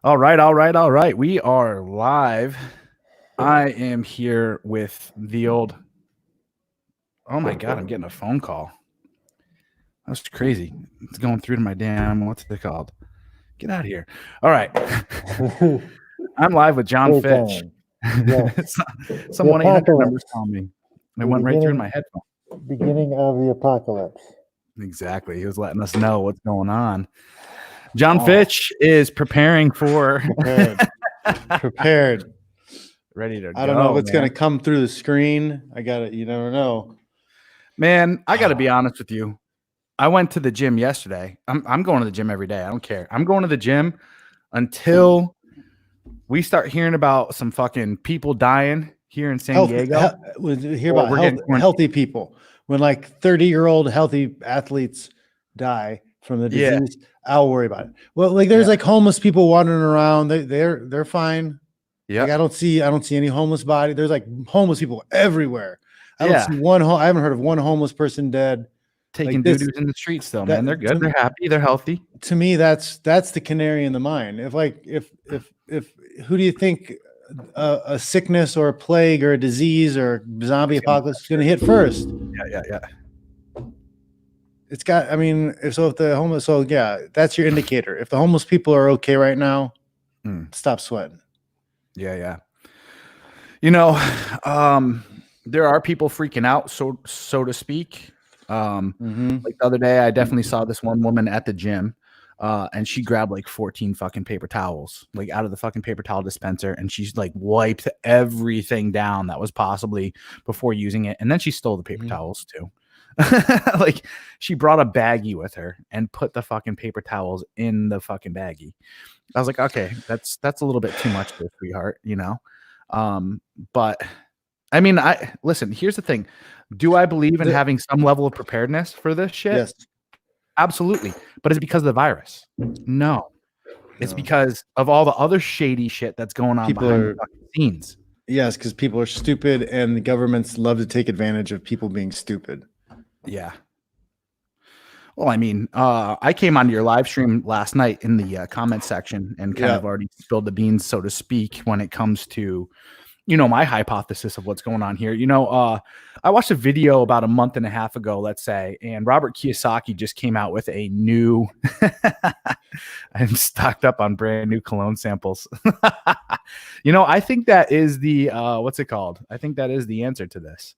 All right, all right, all right. We are live. I am here with the old. Oh my God, I'm getting a phone call. That's crazy. It's going through to my damn, what's it called? Get out of here. All right. I'm live with John Great Fitch. time. Yes. Some The 1-800 numbers apocalypse. calling me. It The went right through in my headphone. beginning of the apocalypse. Exactly. He was letting us know what's going on. John Wow. Fitch is preparing for Prepared. ready to go. I don't know what's man. going to come through the screen. I got it. You never know. Man, I got to be honest with you. I went to the gym yesterday. I'm going to the gym every day. I don't care. I'm going to the gym until we start hearing about some fucking people dying here in San Diego. Hear about healthy people. When like 30-year-old healthy athletes die from the disease, I'll worry about it. Well, like there's like homeless people wandering around. They're fine. Yeah. Like I don't see any homeless body. There's like homeless people everywhere. I don't see one. I haven't heard of one homeless person dead. Taking doo-doos in the streets though, man. They're good. They're happy. They're healthy. To me, that's the canary in the mine. If who do you think a sickness or a plague or a disease or zombie apocalypse is going to hit first? Yeah. It's got. I mean, if the homeless. So yeah, that's your indicator. If the homeless people are okay right now, stop sweating. Yeah. You know, there are people freaking out, so to speak. Like the other day, I definitely saw this one woman at the gym, and she grabbed like 14 fucking paper towels, like out of the fucking paper towel dispenser, and she's like wiped everything down that was possibly before using it, and then she stole the paper towels too. Like she brought a baggie with her and put the fucking paper towels in the fucking baggie. I was like, okay, that's a little bit too much for a sweetheart, you know? But I mean, listen, here's the thing. Do I believe in having some level of preparedness for this shit? Yes. Absolutely. But is it because of the virus? No. It's because of all the other shady shit that's going on behind the fucking scenes. Yes, because people are stupid and the governments love to take advantage of people being stupid. Yeah. Well, I mean, I came onto your live stream last night in the comment section and kind of already spilled the beans, so to speak, when it comes to, you know, my hypothesis of what's going on here. You know, I watched a video about a month and a half ago, let's say, and Robert Kiyosaki just came out with a new, I'm stocked up on brand new cologne samples. You know, I think that is the, what's it called? I think that is the answer to this.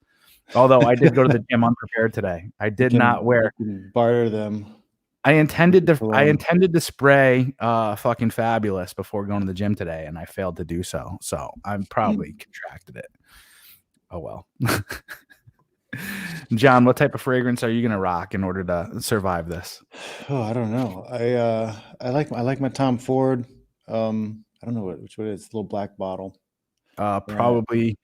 Although I did go to the gym unprepared today. I did not wear. Barter them. I intended to spray fucking Fabulous before going to the gym today, and I failed to do so. So I'm probably contracted it. Oh well. John, what type of fragrance are you gonna rock in order to survive this? Oh, I don't know. I like my Tom Ford. I don't know which one it is. Little black bottle. Probably.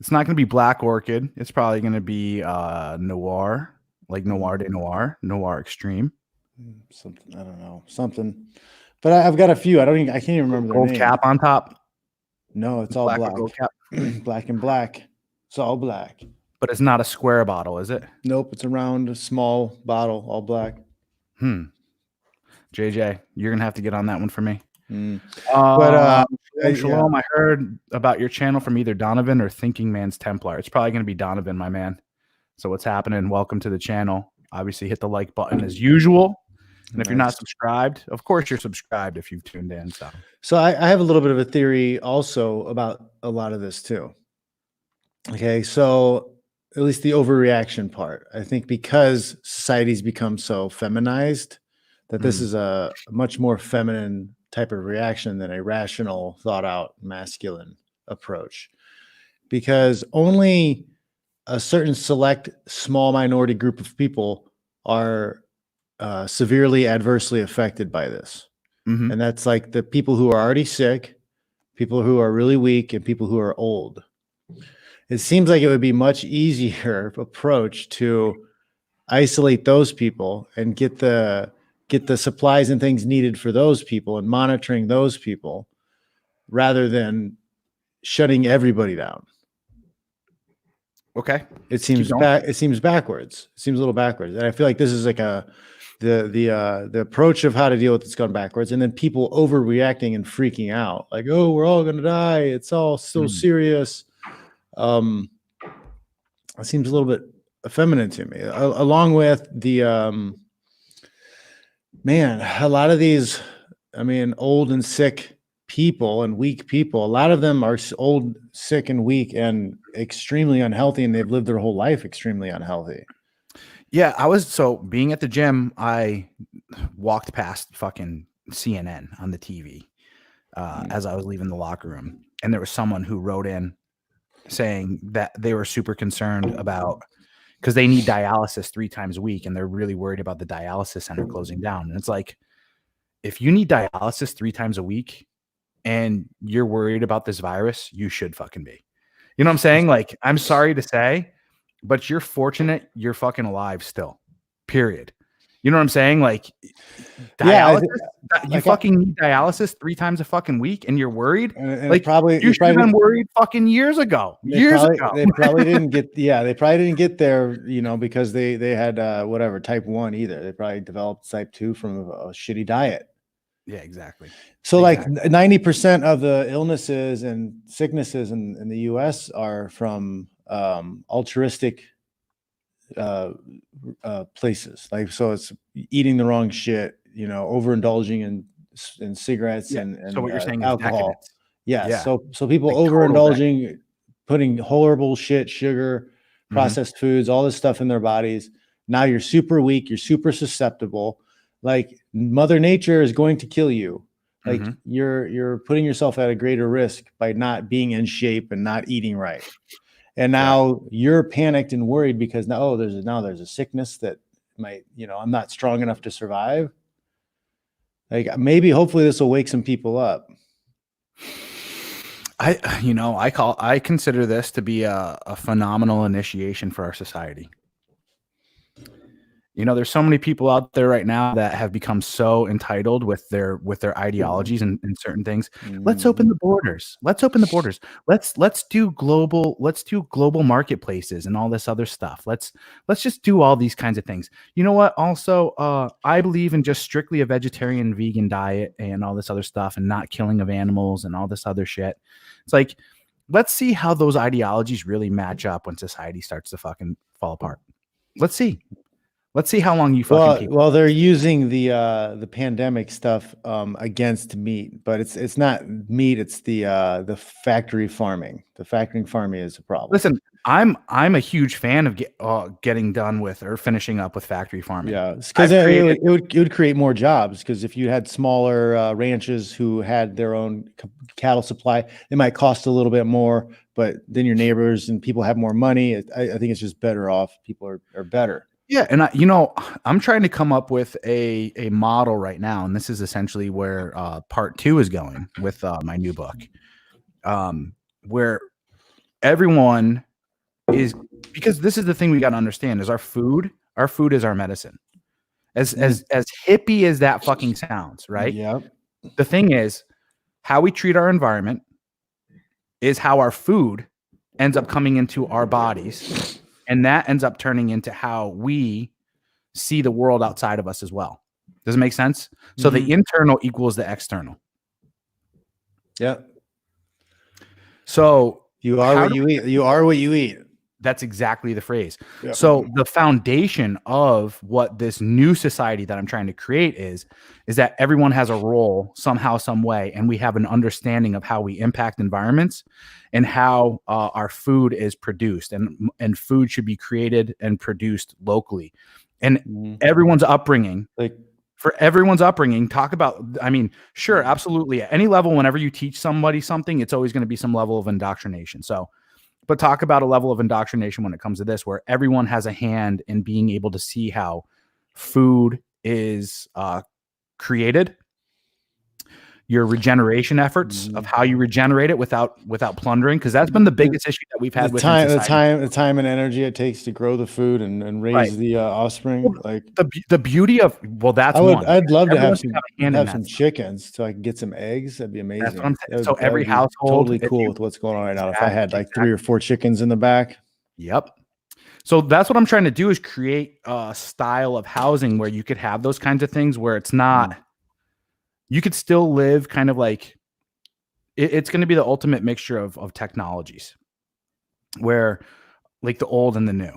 It's not going to be Black Orchid. It's probably going to be Noir, like Noir de Noir, Noir Extreme. Something, I don't know, something. But I've got a few. I can't even remember their gold names. cap on top. No, it's all black. Gold cap. Black and black. It's all black. But it's not a square bottle, is it? Nope, it's a round, small bottle, all black. JJ, you're going to have to get on that one for me. Shalom, I heard about your channel from either Donovan or Thinking Man's Templar. It's probably going to be Donovan, my man. So what's happening? Welcome to the channel. Obviously, hit the like button as usual. And if you're not subscribed, of course you're subscribed if you've tuned in. So I have a little bit of a theory also about a lot of this too. Okay, so at least the overreaction part. I think because society's become so feminized, that this is a much more feminine type of reaction than a rational, thought out, masculine approach. Because only a certain select small minority group of people are severely adversely affected by this. And that's like the people who are already sick, people who are really weak, and people who are old. It seems like it would be much easier approach to isolate those people and get the supplies and things needed for those people and monitoring those people rather than shutting everybody down. Okay. It seems backwards. It seems a little backwards. And I feel like this the approach of how to deal with it's gone backwards, and then people overreacting and freaking out, like, oh, we're all gonna die. It's all so serious. It seems a little bit effeminate to me, along with the man, a lot of these, I mean, old and sick people and weak people, a lot of them are old, sick, and weak and extremely unhealthy, and they've lived their whole life extremely unhealthy. Yeah, so being at the gym, I walked past fucking CNN on the TV as I was leaving the locker room, and there was someone who wrote in saying that they were super concerned about, because they need dialysis 3 times a week, and they're really worried about the dialysis center closing down. And it's like, if you need dialysis 3 times a week and you're worried about this virus, you should fucking be. You know what I'm saying? Like, I'm sorry to say, but you're fortunate you're fucking alive still. Period. You know what I'm saying? Like, dialysis, you fucking need dialysis 3 times a fucking week, and you're worried. And like, you should have been worried fucking years ago. They probably didn't get. Yeah, they probably didn't get there. You know, because they had whatever type 1 either. They probably developed type 2 from a shitty diet. Yeah, exactly. So like 90% of the illnesses and sicknesses in the U.S. are from altruistic places. Like, so it's eating the wrong shit, you know, overindulging in cigarettes and so what you're saying alcohol. Is yeah. So people like overindulging, putting horrible shit, sugar, processed foods, all this stuff in their bodies. Now you're super weak. You're super susceptible. Like, Mother Nature is going to kill you. Like, you're putting yourself at a greater risk by not being in shape and not eating right. And now you're panicked and worried because now there's a sickness that might, you know, I'm not strong enough to survive. Like, maybe hopefully this will wake some people up. I consider this to be a phenomenal initiation for our society. You know, there's so many people out there right now that have become so entitled with their ideologies and certain things. Let's open the borders. Let's do global marketplaces and all this other stuff. Let's just do all these kinds of things. You know what? Also, I believe in just strictly a vegetarian, vegan diet and all this other stuff, and not killing of animals and all this other shit. It's like, let's see how those ideologies really match up when society starts to fucking fall apart. Let's see how long you fucking keep. Well, they're using the pandemic stuff against meat, but it's not meat. It's the factory farming. The factory farming is a problem. Listen, I'm a huge fan of getting done with or finishing up with factory farming. Yeah, because it would create more jobs. Because if you had smaller ranches who had their own cattle supply, it might cost a little bit more, but then your neighbors and people have more money. I think it's just better off. People are better. Yeah, and I'm trying to come up with a model right now, and this is essentially where part 2 is going with my new book, where everyone is, because this is the thing we got to understand, is our food is our medicine. As hippie as that fucking sounds, right? Yeah. The thing is, how we treat our environment is how our food ends up coming into our bodies. And that ends up turning into how we see the world outside of us as well. Does it make sense? So the internal equals the external. Yeah. So you are what you eat. You are what you eat. That's exactly the phrase. Yep. So the foundation of what this new society that I'm trying to create is that everyone has a role somehow, some way, and we have an understanding of how we impact environments and how our food is produced, and food should be created and produced locally. And everyone's upbringing, talk about, I mean, sure, absolutely. At any level, whenever you teach somebody something, it's always going to be some level of indoctrination. So, but talk about a level of indoctrination when it comes to this, where everyone has a hand in being able to see how food is created, your regeneration efforts of how you regenerate it without plundering, because that's been the biggest issue that we've had with the time and energy it takes to grow the food and raise the offspring. Well, like the beauty of, well, that's I'd love to have some chickens so I can get some eggs. That'd be amazing. That's what I'm saying. So every household, totally cool with what's going on right now. If I had like 3 or 4 chickens in the back. Yep. So that's what I'm trying to do, is create a style of housing where you could have those kinds of things where it's not, you could still live kind of like, it's going to be the ultimate mixture of technologies, where like the old and the new,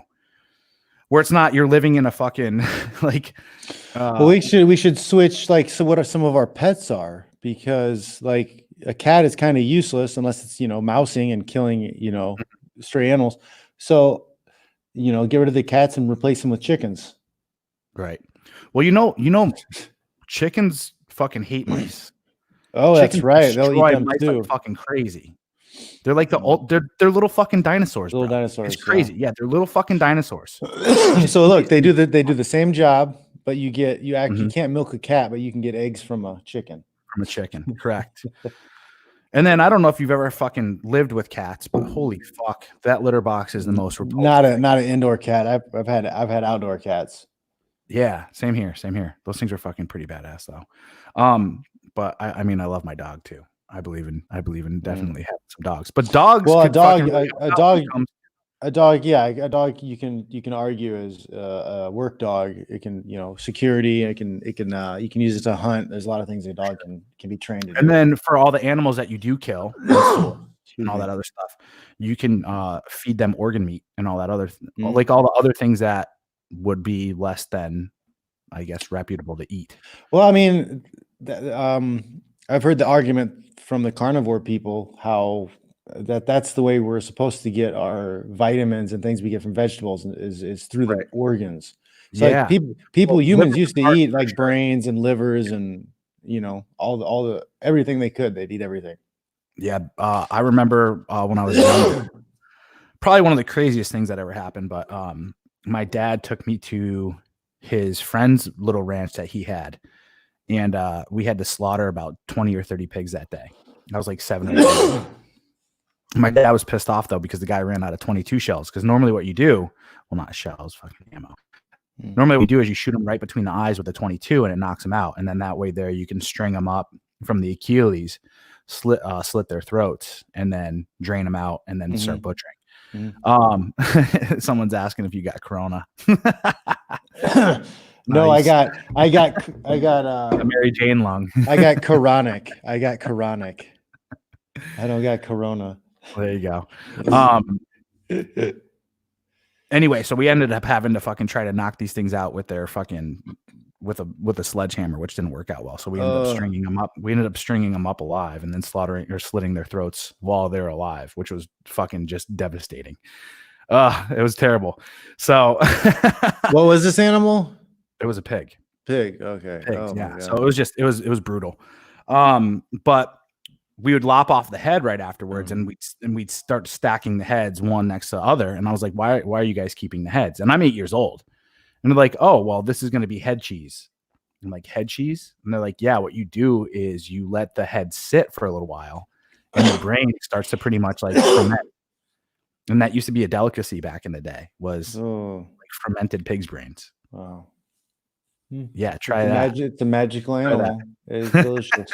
where it's not, you're living in a fucking like, well, we should switch, like, so what are some of our pets are, because like a cat is kind of useless unless it's, mousing and killing, stray animals. So, get rid of the cats and replace them with chickens. right. Well, chickens fucking hate mice. Oh, Chickens that's right. They'll eat them mice too. like fucking crazy. They're like they're little fucking dinosaurs. Little bro. dinosaurs. It's crazy. Yeah, they're little fucking dinosaurs. So look, they do the same job, but you Mhm. can't milk a cat, but you can get eggs from a chicken. From a chicken, correct. And then I don't know if you've ever fucking lived with cats, but holy fuck, that litter box is the most repulsive. Not an indoor cat. I've had outdoor cats. Yeah, same here. Those things are fucking pretty badass though. But I mean, I love my dog too. I believe in definitely having some dogs. But dogs, well, a dog, yeah, a dog you can argue is a work dog. It can, security. You can use it to hunt. There's a lot of things a dog can be trained to do. And then for all the animals that you do kill and all that other stuff, you can feed them organ meat and all that other, like all the other things that would be less than, I guess, reputable to eat. Well, I mean, I've heard the argument from the carnivore people how that's the way we're supposed to get our vitamins and things we get from vegetables is through the organs. So like humans used to eat like brains and livers and all the everything they could. They'd eat everything. Yeah, I remember when I was young, probably one of the craziest things that ever happened. But my dad took me to his friend's little ranch that he had, and we had to slaughter about 20 or 30 pigs that day. I was like 7 or 8. My dad was pissed off though because the guy ran out of 22 shells. Because normally what you do, well, not shells, fucking ammo. Normally what you do is you shoot them right between the eyes with a 22 and it knocks them out. And then that way there you can string them up from the Achilles, slit their throats, and then drain them out and then start butchering. Someone's asking if you got corona. No, nice. I got a Mary Jane lung. I got chronic. I don't got corona. There you go. Anyway, so we ended up having to fucking try to knock these things out with their fucking with a sledgehammer, which didn't work out well. So we ended up stringing them up. We ended up stringing them up alive and then slaughtering or slitting their throats while they're alive, which was fucking just devastating. It was terrible. So what was this animal? It was a pig. Pig. Okay. Pigs, yeah. So it was brutal. But we would lop off the head right afterwards, and we'd start stacking the heads one next to the other. And I was like, why are you guys keeping the heads? And I'm 8 years old. And they're like, oh, well, this is going to be head cheese. I'm like, head cheese? And they're like, yeah, what you do is you let the head sit for a little while, and the brain starts to pretty much like ferment. And that used to be a delicacy back in the day, was like fermented pig's brains. Wow. Yeah, try that. It's a magical animal. It's delicious.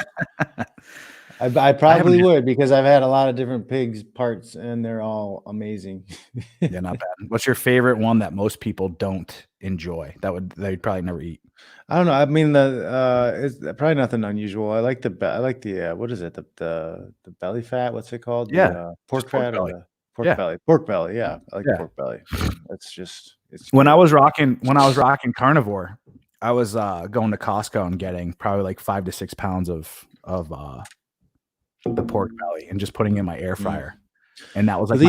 I probably would, because I've had a lot of different pigs parts and they're all amazing. Yeah, not bad. What's your favorite one that most people don't enjoy they'd probably never eat? I don't know. I mean, it's probably nothing unusual. I like the what is it? The belly fat. What's it called? Yeah, pork fat belly. Pork belly. Pork belly. Yeah, I like pork belly. It's when I was rocking carnivore, I was going to Costco and getting probably like 5 to 6 pounds of the pork belly and just putting it in my air fryer, and that was like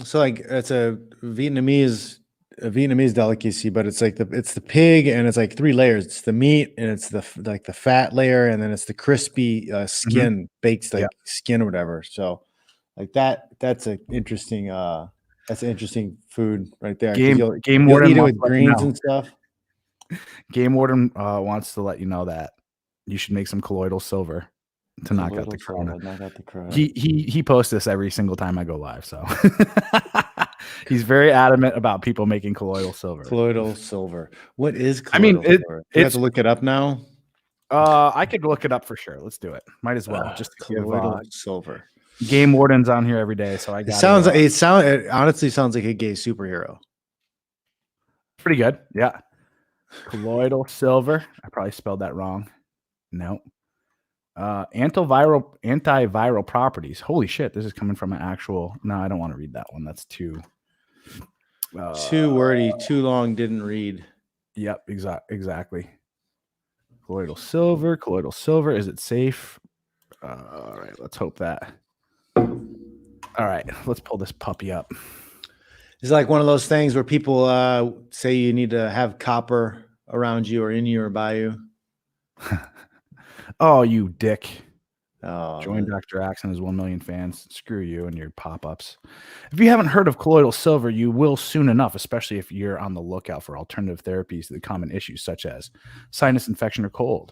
so like it's a Vietnamese delicacy, but it's like it's the pig, and it's like 3 layers. It's the meat, and it's the fat layer, and then it's the crispy skin, baked skin or whatever. So like that's an interesting food right there. Game Warden eat it with greens and stuff. Game Warden wants to let you know that you should make some colloidal silver to knock out the corona. He posts this every single time I go live, so he's very adamant about people making colloidal silver. Colloidal silver. What is colloidal silver? You have to look it up now. I could look it up for sure. Let's do it. Might as well. Just to colloidal silver. Game Warden's on here every day, so I got it honestly sounds like a gay superhero. Pretty good. Yeah. Colloidal silver. I probably spelled that wrong. No. Antiviral properties. Holy shit. This is coming from an actual. No, I don't want to read that one. That's too. Too wordy, too long, didn't read. Yep. Exactly. Colloidal silver. Colloidal silver. Is it safe? All right. Let's hope that. All right. Let's pull this puppy up. It's like one of those things where people say you need to have copper around you or in you or by you. Oh, you dick. Oh, Join Dr. Axe and his 1 million fans. Screw you and your pop-ups. If you haven't heard of colloidal silver, you will soon enough, especially if you're on the lookout for alternative therapies to the common issues such as sinus infection or cold.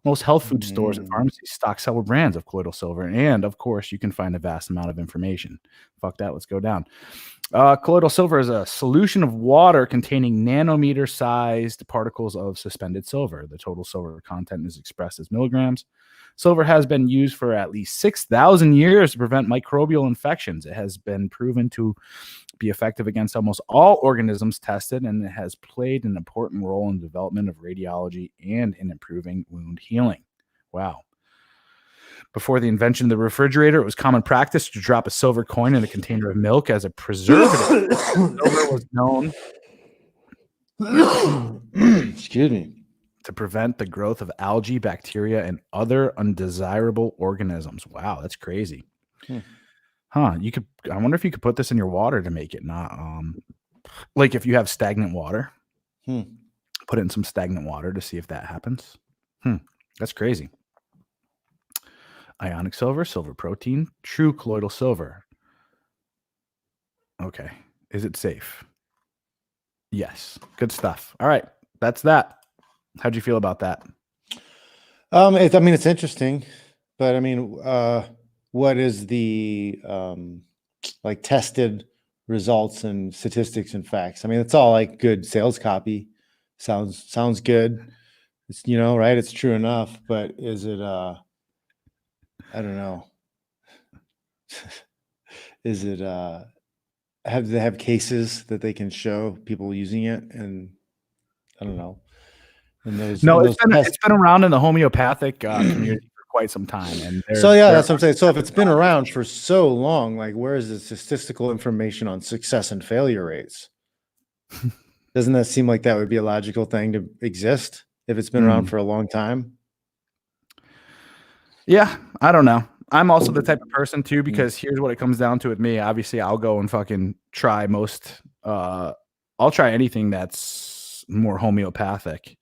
Most health food stores and pharmacies stock several brands of colloidal silver, and of course, you can find a vast amount of information. Fuck that, let's go down. Colloidal silver is a solution of water containing nanometer-sized particles of suspended silver. The total silver content is expressed as milligrams. Silver has been used for at least 6,000 years to prevent microbial infections. It has been proven to be effective against almost all organisms tested, and it has played an important role in the development of radiology and in improving wound healing. Wow. Before the invention of the refrigerator, it was common practice to drop a silver coin in a container of milk as a preservative. Silver was known excuse me, to prevent the growth of algae, bacteria, and other undesirable organisms. Wow, that's crazy. Huh? You could. I wonder if you could put this in your water to make it not like if you have stagnant water. Put it in some stagnant water to see if that happens. That's crazy. Ionic silver, silver protein, true colloidal silver. Okay. Is it safe? Yes. Good stuff. All right. That's that. How'd you feel about that? It's interesting, but I mean, what is the like tested results and statistics and facts? I mean, it's all like good sales copy. Sounds good. It's, right? It's true enough, but is it I don't know. Is it do they have cases that they can show people using it? And I don't know. And it's been around in the homeopathic community for quite some time. And that's what I'm saying. So if it's been around for so long, like where is the statistical information on success and failure rates? Doesn't that seem like that would be a logical thing to exist if it's been around for a long time? Yeah, I don't know. I'm also the type of person too, because here's what it comes down to with me. Obviously, I'll go and fucking try I'll try anything that's more homeopathic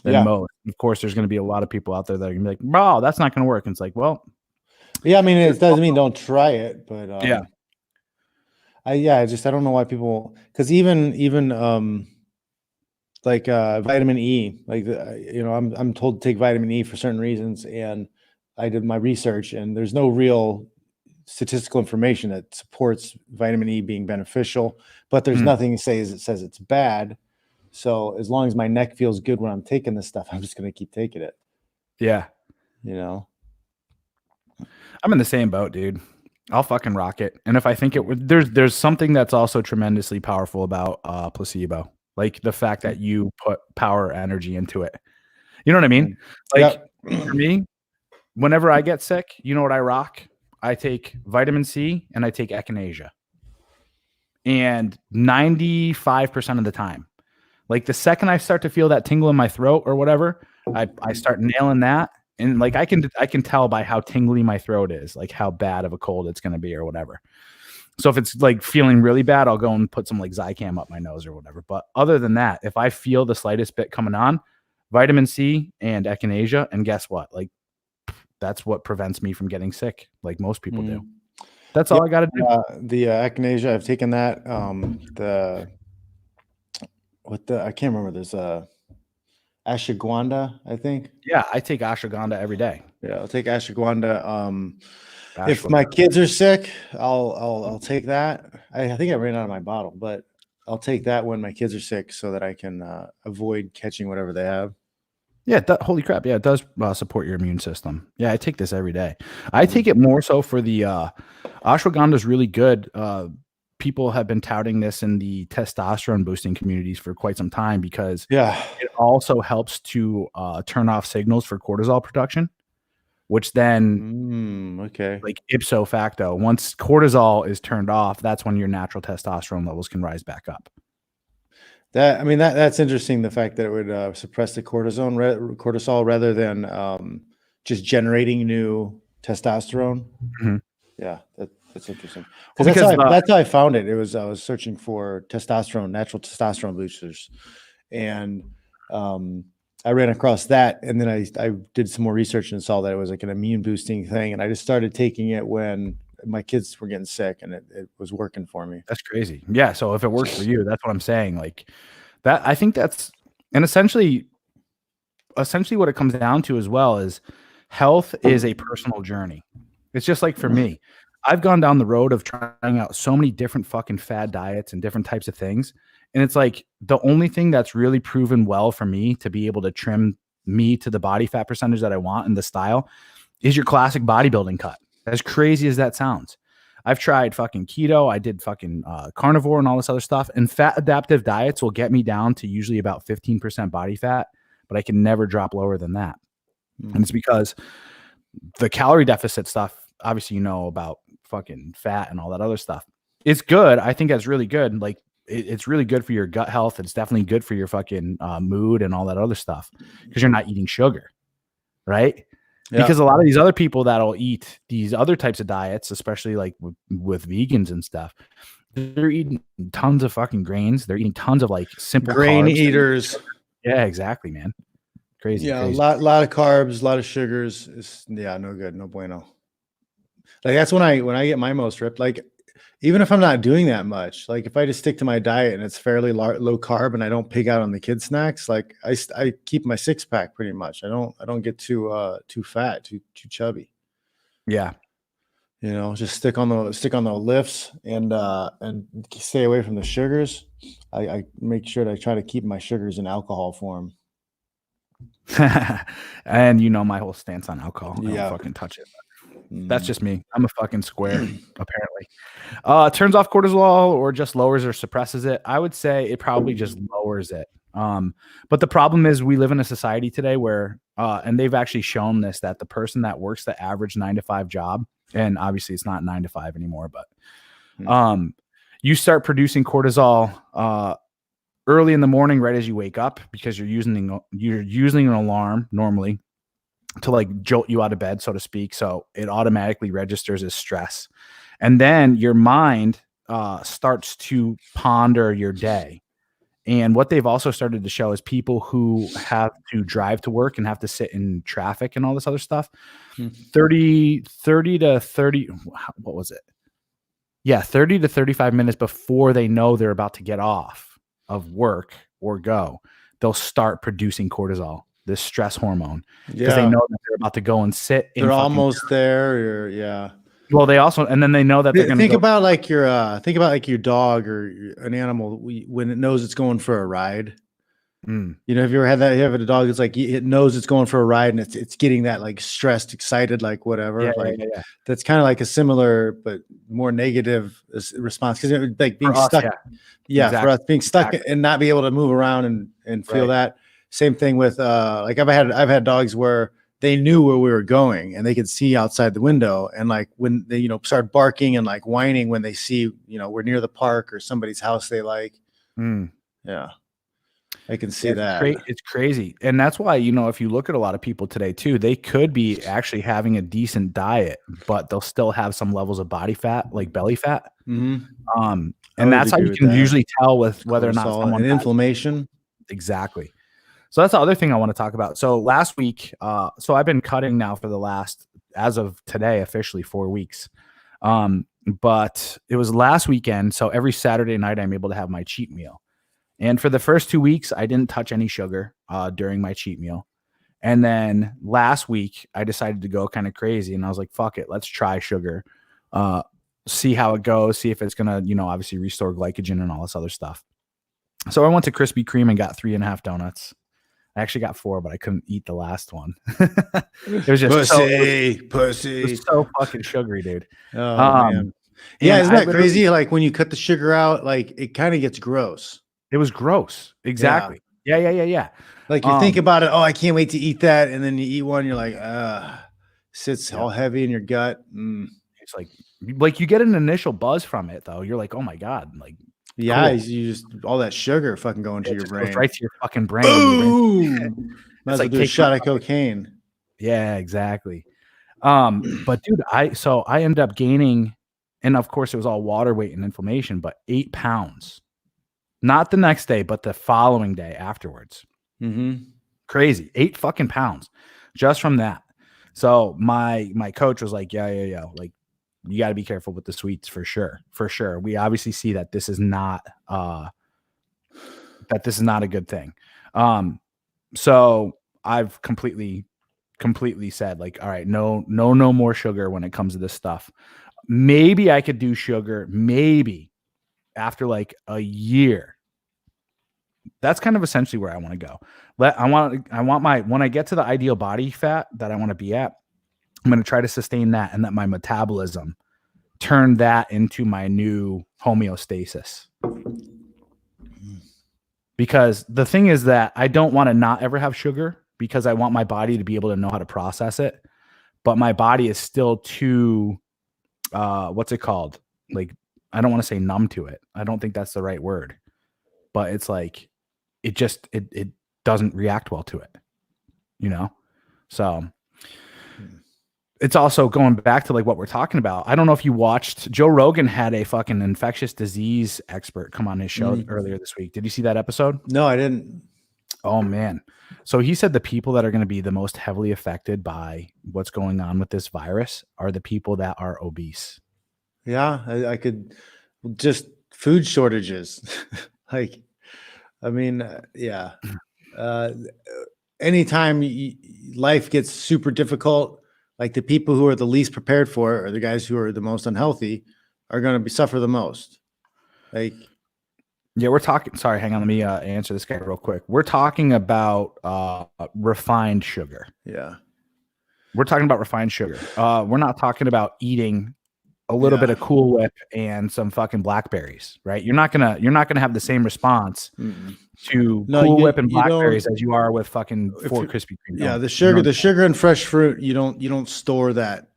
than most. Of course, there's going to be a lot of people out there that are going to be like, bro, that's not going to work. And it's like, well. Yeah, I mean, it doesn't mean don't try it, but I don't know why people, because even like vitamin E, like I'm told to take vitamin E for certain reasons, and I did my research, and there's no real statistical information that supports vitamin E being beneficial, but there's nothing that says it's bad. So as long as my neck feels good when I'm taking this stuff, I'm just going to keep taking it. Yeah. I'm in the same boat, dude. I'll fucking rock it. And if I think there's something that's also tremendously powerful about placebo, like the fact that you put power energy into it. You know what I mean? Like for me, whenever I get sick, you know what I rock? I take vitamin C and I take echinacea. And 95% of the time, like the second I start to feel that tingle in my throat or whatever, I start nailing that. And like I can tell by how tingly my throat is, like how bad of a cold it's going to be or whatever. So if it's like feeling really bad, I'll go and put some like Zicam up my nose or whatever. But other than that, if I feel the slightest bit coming on, vitamin C and echinacea, and guess what? Like that's what prevents me from getting sick, like most people do. That's all I got to do. The echinacea, I've taken that. I can't remember. There's ashwagandha, I think. Yeah, I take ashwagandha every day. Yeah, I'll take ashwagandha. If my kids are sick, I'll take that. I think I ran out of my bottle, but I'll take that when my kids are sick so that I can avoid catching whatever they have. Yeah, holy crap. Yeah, it does support your immune system. Yeah, I take this every day. I take it more so for the ashwagandha is really good. people have been touting this in the testosterone boosting communities for quite some time because Yeah. it also helps to turn off signals for cortisol production, which then Okay. like ipso facto, once cortisol is turned off, that's when your natural testosterone levels can rise back up. That's interesting. The fact that it would suppress the cortisol rather than just generating new testosterone. Mhm. Yeah, that's interesting. Well, Because because that's how I found it. I was searching for natural testosterone boosters, and I ran across that, and then I did some more research and saw that it was like an immune boosting thing, and I just started taking it when my kids were getting sick, and it was working for me. that's crazy. Yeah. So if it works for you, that's what I'm saying. Like that, I think that's, and essentially what it comes down to as well is health is a personal journey. It's just like for me, I've gone down the road of trying out so many different fucking fad diets and different types of things. And it's like the only thing that's really proven well for me to be able to trim me to the body fat percentage that I want and the style is your classic bodybuilding cut. As crazy as that sounds. I've tried fucking keto. I did fucking carnivore and all this other stuff. And fat adaptive diets will get me down to usually about 15% body fat, but I can never drop lower than that. And it's because the calorie deficit stuff, obviously, about fucking fat and all that other stuff. It's good. I think that's really good. Like it's really good for your gut health. It's definitely good for your fucking mood and all that other stuff because you're not eating sugar, right? Yeah. Because a lot of these other people that'll eat these other types of diets, especially like with vegans and stuff, they're eating tons of fucking grains. They're eating tons of like simple grain carbs. Eaters. Yeah, exactly, man. Crazy. Yeah, crazy. a lot of carbs, a lot of sugars. No good, no bueno. Like that's when I get my most ripped. Like even if I'm not doing that much, like if I just stick to my diet and it's fairly low carb and I don't pig out on the kid snacks, like I keep my 6-pack pretty much. I don't get too fat, too chubby. Yeah. Just stick on the lifts and stay away from the sugars. I make sure that I try to keep my sugars in alcohol form. And my whole stance on alcohol. I don't fucking touch it. That's just me. I'm a fucking square, apparently. Turns off cortisol or just lowers or suppresses it. I would say it probably just lowers it. But the problem is we live in a society today where, and they've actually shown this, that the person that works the average 9-to-5 job, and obviously it's not 9 to 5 anymore, but you start producing cortisol early in the morning, right as you wake up, because you're using an alarm normally to like jolt you out of bed, so to speak. So it automatically registers as stress. And then your mind starts to ponder your day. And what they've also started to show is people who have to drive to work and have to sit in traffic and all this other stuff, 30 to 30, what was it? Yeah, 30 to 35 minutes before they know they're about to get off of work or go, they'll start producing cortisol, this stress hormone, because they know that they're about to go and sit. They're almost there. Yeah. Well, and then they know that they're going to think about like your dog or an animal when it knows it's going for a ride. Have you ever had that? You have a dog that's like it knows it's going for a ride and it's getting that like stressed, excited, like whatever. Yeah. That's kind of like a similar but more negative response because it like being stuck. Exactly. For us being stuck and not be able to move around and feel that. Same thing with like I've had dogs where they knew where we were going and they could see outside the window. And like when they, start barking and like whining when they see, we're near the park or somebody's house they like. Yeah. I can see that. It's crazy. And that's why, if you look at a lot of people today too, they could be actually having a decent diet, but they'll still have some levels of body fat, like belly fat. And that's how you can usually tell with whether or not someone has inflammation. Exactly. So that's the other thing I want to talk about. So last week, so I've been cutting now for the last, as of today, officially 4 weeks. But it was last weekend. So every Saturday night, I'm able to have my cheat meal. And for the first 2 weeks, I didn't touch any sugar during my cheat meal. And then last week, I decided to go kind of crazy. And I was like, fuck it, let's try sugar. See how it goes. See if it's going to, obviously restore glycogen and all this other stuff. So I went to Krispy Kreme and got 3.5 donuts. I actually got 4, but I couldn't eat the last one. It was just pussy. It was so fucking sugary, dude. Oh, man. Yeah, isn't that crazy? Like when you cut the sugar out, like it kind of gets gross. It was gross. Exactly. Yeah. Like you think about it, oh, I can't wait to eat that. And then you eat one, you're like, sits all heavy in your gut. It's like you get an initial buzz from it though. You're like, oh my God. Like, yeah, cool. You just all that sugar fucking going to your brain. Goes right to your fucking brain. Boom! Might as well do a shot of cocaine. Yeah, exactly. But dude, I ended up gaining, and of course it was all water weight and inflammation, but 8 pounds. Not the next day, but the following day afterwards. Crazy. 8 fucking pounds just from that. So my coach was like, yeah. Like, you got to be careful with the sweets for sure. For sure. We obviously see that this is not a good thing. So I've completely said like, all right, no more sugar when it comes to this stuff. Maybe I could do sugar, maybe after like a year. That's kind of essentially where I want to go. I want my, when I get to the ideal body fat that I want to be at, I'm going to try to sustain that, and that my metabolism turn that into my new homeostasis. Because the thing is that I don't want to not ever have sugar, because I want my body to be able to know how to process it. But my body is still too, what's it called? Like, I don't want to say numb to it. I don't think that's the right word. But it's like, it doesn't react well to it, you know? So it's also going back to like what we're talking about. I don't know if you watched, Joe Rogan had a fucking infectious disease expert come on his show earlier this week. Did you see that episode? No, I didn't. Oh man. So he said the people that are going to be the most heavily affected by what's going on with this virus are the people that are obese. Yeah, I could just food shortages. Like, I mean, yeah. Anytime life gets super difficult, like the people who are the least prepared for it, or the guys who are the most unhealthy, are going to suffer the most. Like, yeah, we're talking. Sorry, hang on. Let me answer this guy real quick. We're talking about refined sugar. Yeah, we're talking about refined sugar. We're not talking about eating a little bit of Cool Whip and some fucking blackberries, right? You're not gonna have the same response to Cool Whip and blackberries as you are with fucking 4 Krispy Kreme. Yeah, the sugar and fresh fruit, you don't store that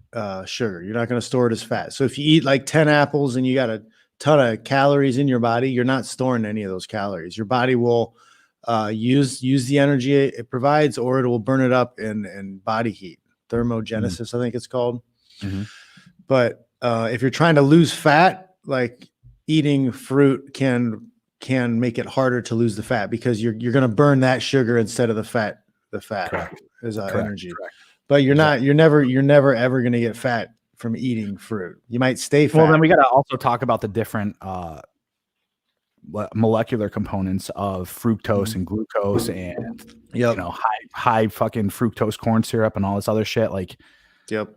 sugar. You're not going to store it as fat. So if you eat like 10 apples and you got a ton of calories in your body, you're not storing any of those calories. Your body will use the energy it provides, or it will burn it up in body heat. Thermogenesis, I think it's called. But if you're trying to lose fat, like eating fruit can make it harder to lose the fat, because you're going to burn that sugar instead of the fat. The fat is energy. Correct. But you're never ever going to get fat from eating fruit. You might stay fat. Well, then we got to also talk about the different molecular components of fructose and glucose, and you know, high fucking fructose corn syrup and all this other shit. Like, that's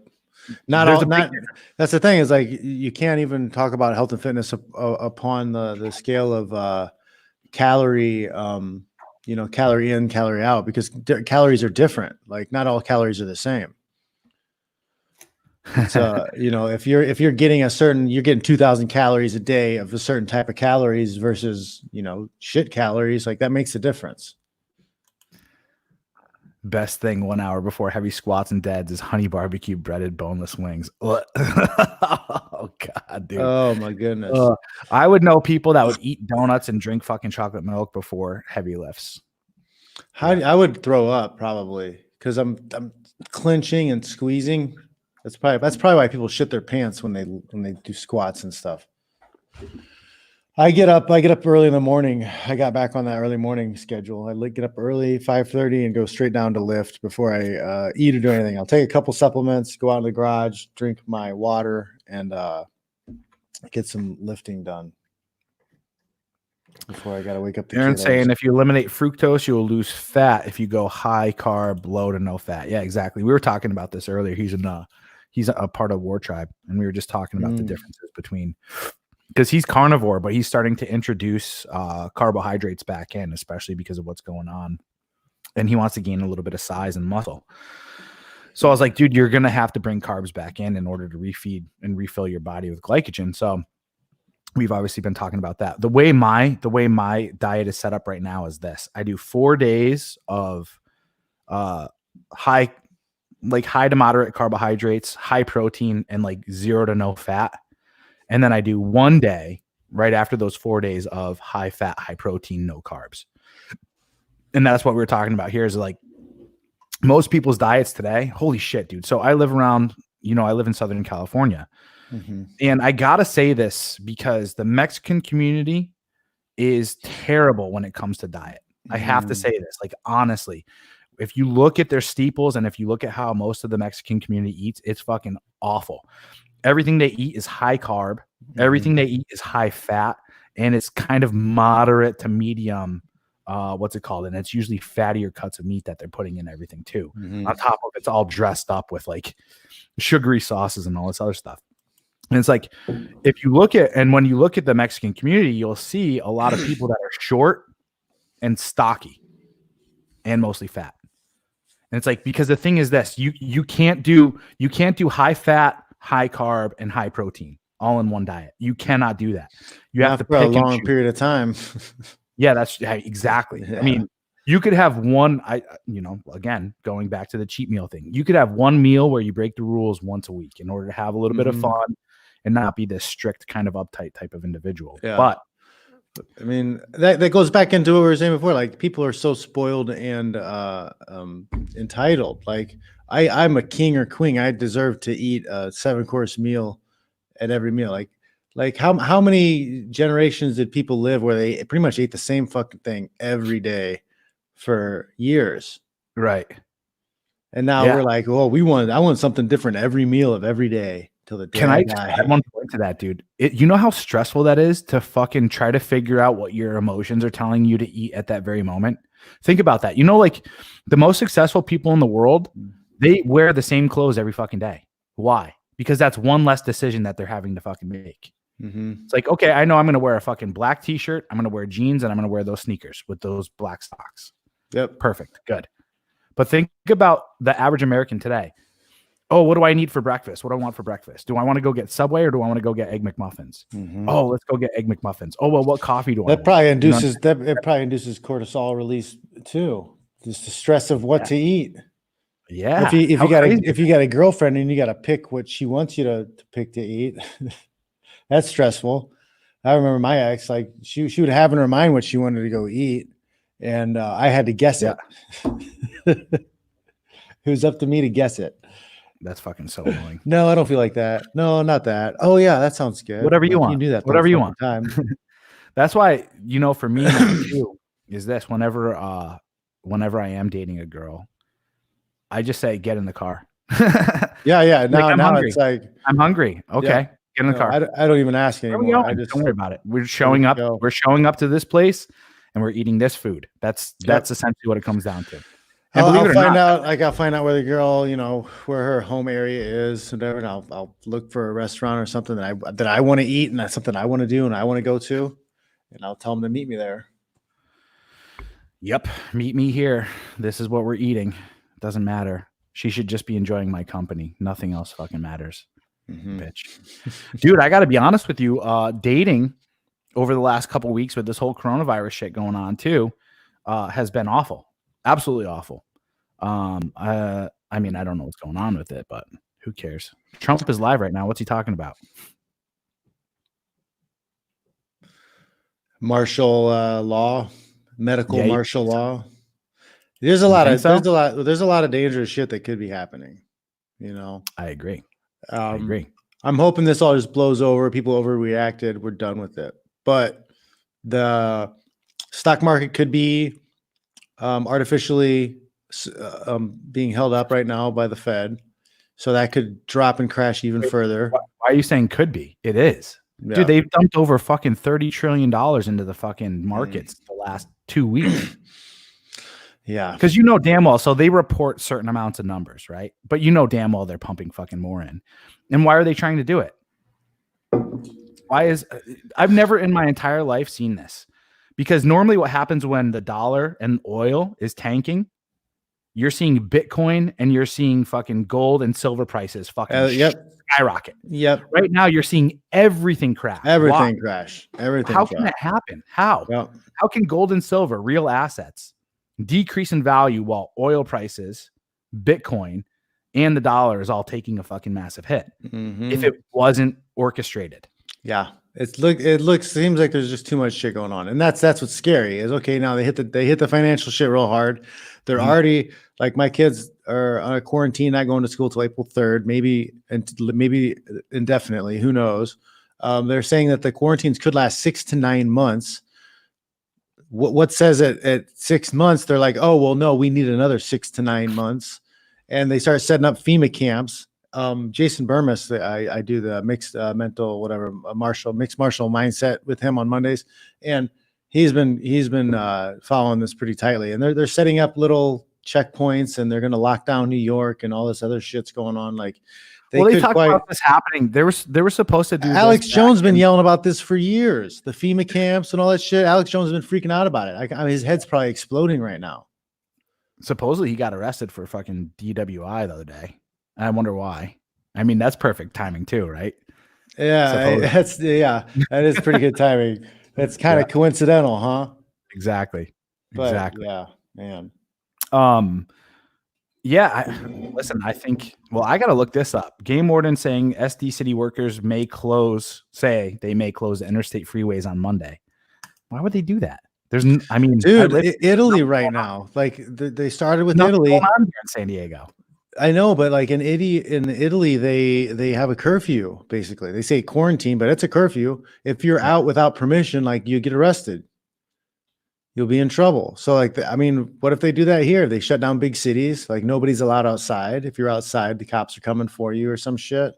the thing, is like you can't even talk about health and fitness upon the scale of calorie, calorie in, calorie out, because calories are different. Like, not all calories are the same. It's, if you're getting you're getting 2,000 calories a day of a certain type of calories versus, shit calories, like that makes a difference. Best thing 1 hour before heavy squats and deads is honey barbecue breaded boneless wings. Oh God, dude. Oh my goodness. I would know people that would eat donuts and drink fucking chocolate milk before heavy lifts. I would throw up probably, because I'm clenching and squeezing. That's probably why people shit their pants when they do squats and stuff. I get up early in the morning. I got back on that early morning schedule. I get up early, 5:30, and go straight down to lift before I eat or do anything. I'll take a couple supplements, go out in the garage, drink my water, and get some lifting done before I got to wake up. Aaron's saying if you eliminate fructose, you will lose fat if you go high carb, low to no fat. Yeah, exactly. We were talking about this earlier. He's a part of WarTribe, and we were just talking about the differences between, because he's carnivore, but he's starting to introduce carbohydrates back in, especially because of what's going on. And he wants to gain a little bit of size and muscle. So I was like, dude, you're going to have to bring carbs back in order to refeed and refill your body with glycogen. So we've obviously been talking about that. The way my diet is set up right now is this. I do 4 days of high to moderate carbohydrates, high protein, and like 0 to no fat. And then I do 1 day right after those 4 days of high fat, high protein, no carbs. And that's what we're talking about here is like most people's diets today. Holy shit, dude. So I live in Southern California. Mm-hmm. And I got to say this because the Mexican community is terrible when it comes to diet. I have to say this, like, honestly, if you look at their steeples and if you look at how most of the Mexican community eats, it's fucking awful. Everything they eat is high carb. Everything they eat is high fat, and it's kind of moderate to medium. What's it called? And it's usually fattier cuts of meat that they're putting in everything too. On top of it's all dressed up with like sugary sauces and all this other stuff. And it's like, when you look at the Mexican community, you'll see a lot of people that are short and stocky and mostly fat. And it's like, because the thing is this, you can't do high fat, high carb, and high protein all in one diet. You cannot do that. You have to for pick a long period of time. Yeah, that's exactly. Yeah. I mean, you could have one, again, going back to the cheat meal thing, you could have one meal where you break the rules once a week in order to have a little bit of fun and not be this strict kind of uptight type of individual. Yeah. But I mean, that goes back into what we were saying before. Like, people are so spoiled and entitled. Like, I'm a king or queen. I deserve to eat a 7-course meal at every meal. Like how many generations did people live where they pretty much ate the same fucking thing every day for years? Right. And now we're like, oh, I want something different every meal of every day till the day. Can I add one point to that, dude? You know how stressful that is to fucking try to figure out what your emotions are telling you to eat at that very moment? Think about that. Like the most successful people in the world, they wear the same clothes every fucking day. Why? Because that's one less decision that they're having to fucking make. It's like, okay, I know I'm going to wear a fucking black t-shirt. I'm going to wear jeans and I'm going to wear those sneakers with those black socks. Yep. Perfect. Good. But think about the average American today. Oh, what do I need for breakfast? What do I want for breakfast? Do I want to go get Subway or do I want to go get Egg McMuffins? Oh, let's go get Egg McMuffins. Oh, well, what coffee do I want? It probably induces cortisol release too. Just the stress of what to eat. Yeah. If you got a girlfriend and you got to pick what she wants you to pick to eat, that's stressful. I remember my ex, like she would have in her mind what she wanted to go eat, and I had to guess it. It was up to me to guess it. That's fucking so annoying. No, I don't feel like that. No, not that. Oh yeah, that sounds good. Whatever you want. You do that. Whatever you want. Time. That's why, for me too, is this whenever I am dating a girl, I just say, get in the car. Yeah. Now hungry. It's like, I'm hungry. Okay. Yeah. Get in the car. I don't even ask anymore. Don't worry about it. We're showing up. We're showing up to this place and we're eating this food. That's essentially what it comes down to. And I'll find out where the girl, where her home area is, whatever, and I'll look for a restaurant or something that I want to eat, and that's something I want to do and I want to go to, and I'll tell them to meet me there. Yep, meet me here. This is what we're eating. Doesn't matter. She should just be enjoying my company. Nothing else fucking matters. Bitch. Dude, I got to be honest with you. Dating over the last couple of weeks with this whole coronavirus shit going on too, has been awful. Absolutely awful. I mean, I don't know what's going on with it, but who cares? Trump is live right now. What's he talking about? Martial law, medical martial law. There's a lot of dangerous shit that could be happening. I agree. I agree. I'm hoping this all just blows over. People overreacted. We're done with it. But the stock market could be artificially being held up right now by the Fed, so that could drop and crash even further. Why are you saying could be? It is. Yeah. Dude, they've dumped over fucking $30 trillion into the fucking markets the last 2 weeks. Yeah. Because damn well, so they report certain amounts of numbers, right? But damn well they're pumping fucking more in. And why are they trying to do it? I've never in my entire life seen this. Because normally what happens when the dollar and oil is tanking, you're seeing Bitcoin and you're seeing fucking gold and silver prices fucking skyrocket. Yep. Right now you're seeing everything crash. Everything crash. Everything. How can that happen? How? Yep. How can gold and silver, real assets, decrease in value while oil prices, Bitcoin, and the dollar is all taking a fucking massive hit if it wasn't orchestrated? Yeah. Seems like there's just too much shit going on. And that's what's scary is, okay, now they hit the financial shit real hard. They're already, like, my kids are on a quarantine, not going to school till April 3rd, maybe indefinitely, who knows? They're saying that the quarantines could last 6 to 9 months. What says at 6 months, they're like, oh, well, no, we need another 6 to 9 months. And they start setting up FEMA camps. Jason Burmis, I do the mixed mental, mixed martial mindset with him on Mondays. And he's been following this pretty tightly. And they're setting up little checkpoints, and they're going to lock down New York and all this other shit's going on. Like, they talked about this happening. They were supposed to do. Alex Jones been yelling about this for years. The FEMA camps and all that shit. Alex Jones has been freaking out about it. I mean, his head's probably exploding right now. Supposedly he got arrested for fucking DWI the other day. I wonder why. I mean, that's perfect timing too, right? Yeah, that is pretty good timing. That's kind of coincidental, huh? Exactly. Exactly. Yeah, man. Listen, I think, I got to look this up. Game warden saying SD city workers may close the interstate freeways on Monday. Why would they do that? Dude, Italy right now, like they started with Italy. Going on here in San Diego. I know, but like in Italy, they have a curfew. Basically, they say quarantine, but it's a curfew. If you're out without permission, like, you get arrested, you'll be in trouble. So, like, what if they do that here? They shut down big cities. Like, nobody's allowed outside. If you're outside, the cops are coming for you or some shit.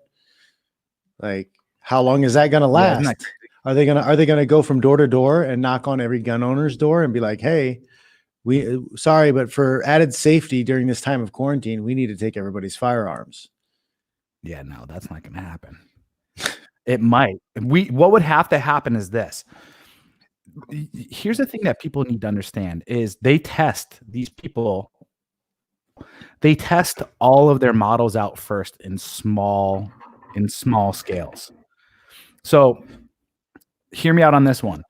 Like, how long is that gonna last? Are they gonna go from door to door and knock on every gun owner's door and be like, hey, sorry, but for added safety during this time of quarantine, we need to take everybody's firearms? Yeah, no, that's not going to happen. It might. What would have to happen is this. Here's the thing that people need to understand is they test all of their models out first in small scales. So hear me out on this one.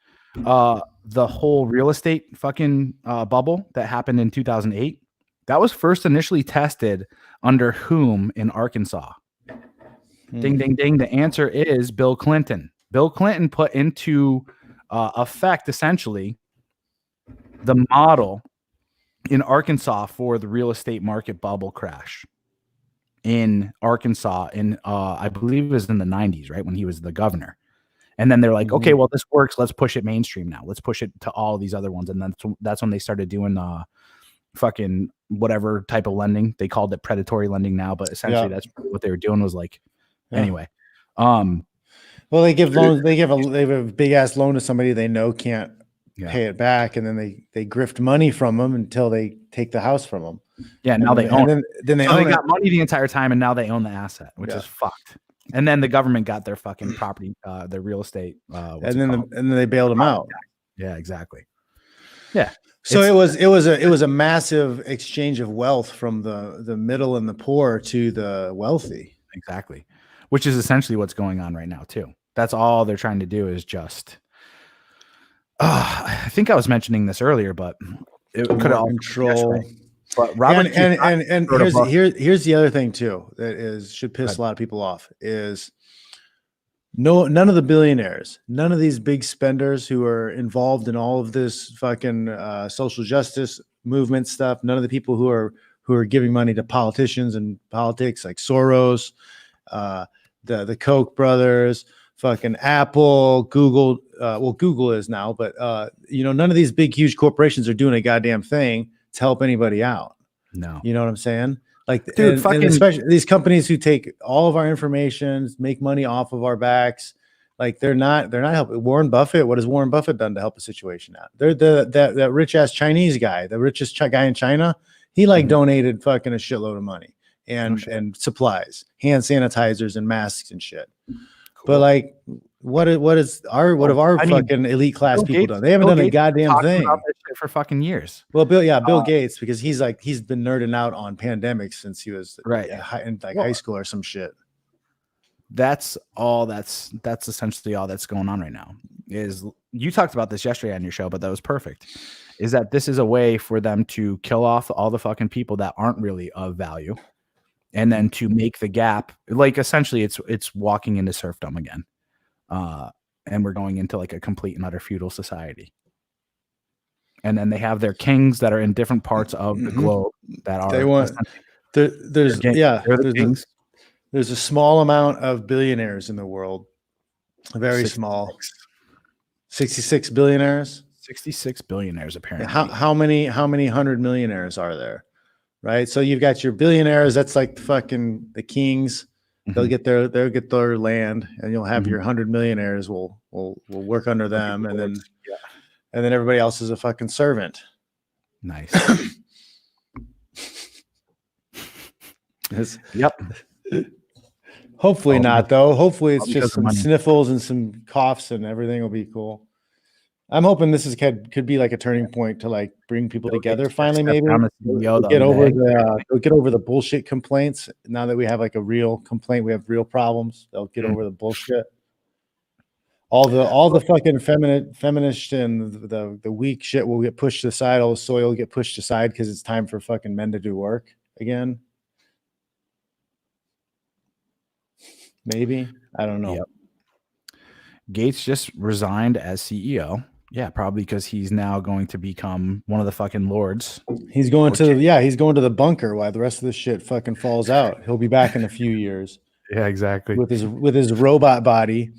The whole real estate fucking bubble that happened in 2008, that was first initially tested under whom in Arkansas? Ding, ding, ding. The answer is Bill Clinton. Bill Clinton put into effect, essentially, the model in Arkansas for the real estate market bubble crash in Arkansas in, I believe it was in the 90s, right, when he was the governor. And then they're like, okay, well, this works. Let's push it mainstream now. Let's push it to all these other ones. And then that's when they started doing fucking whatever type of lending. They called it predatory lending now, but essentially that's what they were doing was like, anyway. Well, they give loans. They have a big ass loan to somebody they know can't pay it back, and then they grift money from them until they take the house from them. Yeah, now they own it. Then they got money the entire time, and now they own the asset, which is fucked. And then the government got their fucking property, their real estate, and then they bailed them out. Yeah, exactly. Yeah. So it was a massive exchange of wealth from the middle and the poor to the wealthy. Exactly, which is essentially what's going on right now too. That's all they're trying to do is just. I think I was mentioning this earlier, but it could all control. But Robert and here's the other thing too that should piss a lot of people off is none of the billionaires, none of these big spenders who are involved in all of this fucking social justice movement stuff, none of the people who are giving money to politicians and politics like Soros, the Koch brothers, fucking Apple, Google, Google is now, but none of these big huge corporations are doing a goddamn thing to help anybody out. No. You know what I'm saying? Like, dude, and especially these companies who take all of our information, make money off of our backs. Like, they're not helping. Warren Buffett, what has Warren Buffett done to help a situation out? They're that rich ass Chinese guy, the richest guy in China. He donated fucking a shitload of money and supplies, hand sanitizers and masks and shit. Cool. But like, what have our fucking elite class Bill people Gates, done? They haven't Bill done a Gates has been goddamn talking thing. about this shit for fucking years. Well, Bill Gates, because he's been nerding out on pandemics since he was Right in high school or some shit. That's essentially all that's going on right now. Is you talked about this yesterday on your show, but that was perfect. Is that this is a way for them to kill off all the fucking people that aren't really of value, and then to make the gap, like essentially it's walking into serfdom again, and we're going into like a complete and utter feudal society. And then they have their kings that are in different parts of the globe that are there's the kings. There's a small amount of billionaires in the world, very small. 66 billionaires. 66 billionaires apparently. How many 100 millionaires are there? Right. So you've got your billionaires. That's like fucking the kings. They'll get their land, and you'll have your 100 millionaires will work under them, and then everybody else is a fucking servant. Nice. Yep. Hopefully not, though. Hopefully it's just some sniffles and some coughs, and everything will be cool. I'm hoping this could be like a turning point to like bring people together finally. Maybe get over the bullshit complaints. Now that we have like a real complaint, we have real problems. They'll get over the bullshit. All the fucking feminist and the weak shit will get pushed aside. All the soil will get pushed aside because it's time for fucking men to do work again. Maybe. I don't know. Yep. Gates just resigned as CEO. Yeah, probably because he's now going to become one of the fucking lords. He's going to the bunker while the rest of this shit fucking falls out. He'll be back in a few years. Yeah, exactly. With his robot body.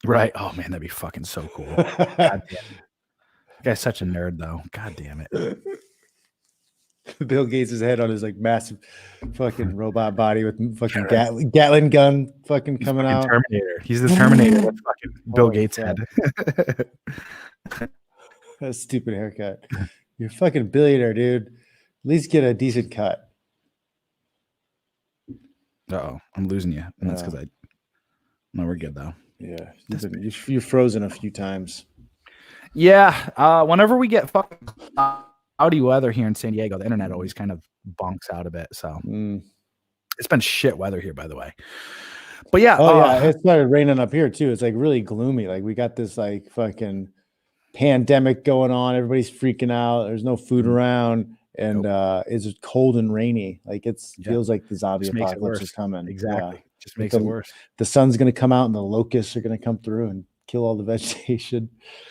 Right. Oh man, that'd be fucking so cool. God damn it. That guy's such a nerd though. God damn it. Bill Gates' head on his like massive fucking robot body with fucking Gatling gun fucking coming out. Terminator. He's the Terminator with fucking Bill Gates' head. That stupid haircut. You're a fucking billionaire, dude. At least get a decent cut. Uh-oh, I'm losing you. And that's because no, we're good though. Yeah. You're frozen a few times. Yeah. Whenever we get fucking cloudy weather here in San Diego, the internet always kind of bonks out a bit. So it's been shit weather here, by the way. But yeah, it started raining up here too. It's like really gloomy. Like we got this like fucking pandemic going on. Everybody's freaking out. There's no food around, and it's cold and rainy. Like feels like the zombie apocalypse is coming. Exactly, just makes it worse. The sun's gonna come out, and the locusts are gonna come through and kill all the vegetation.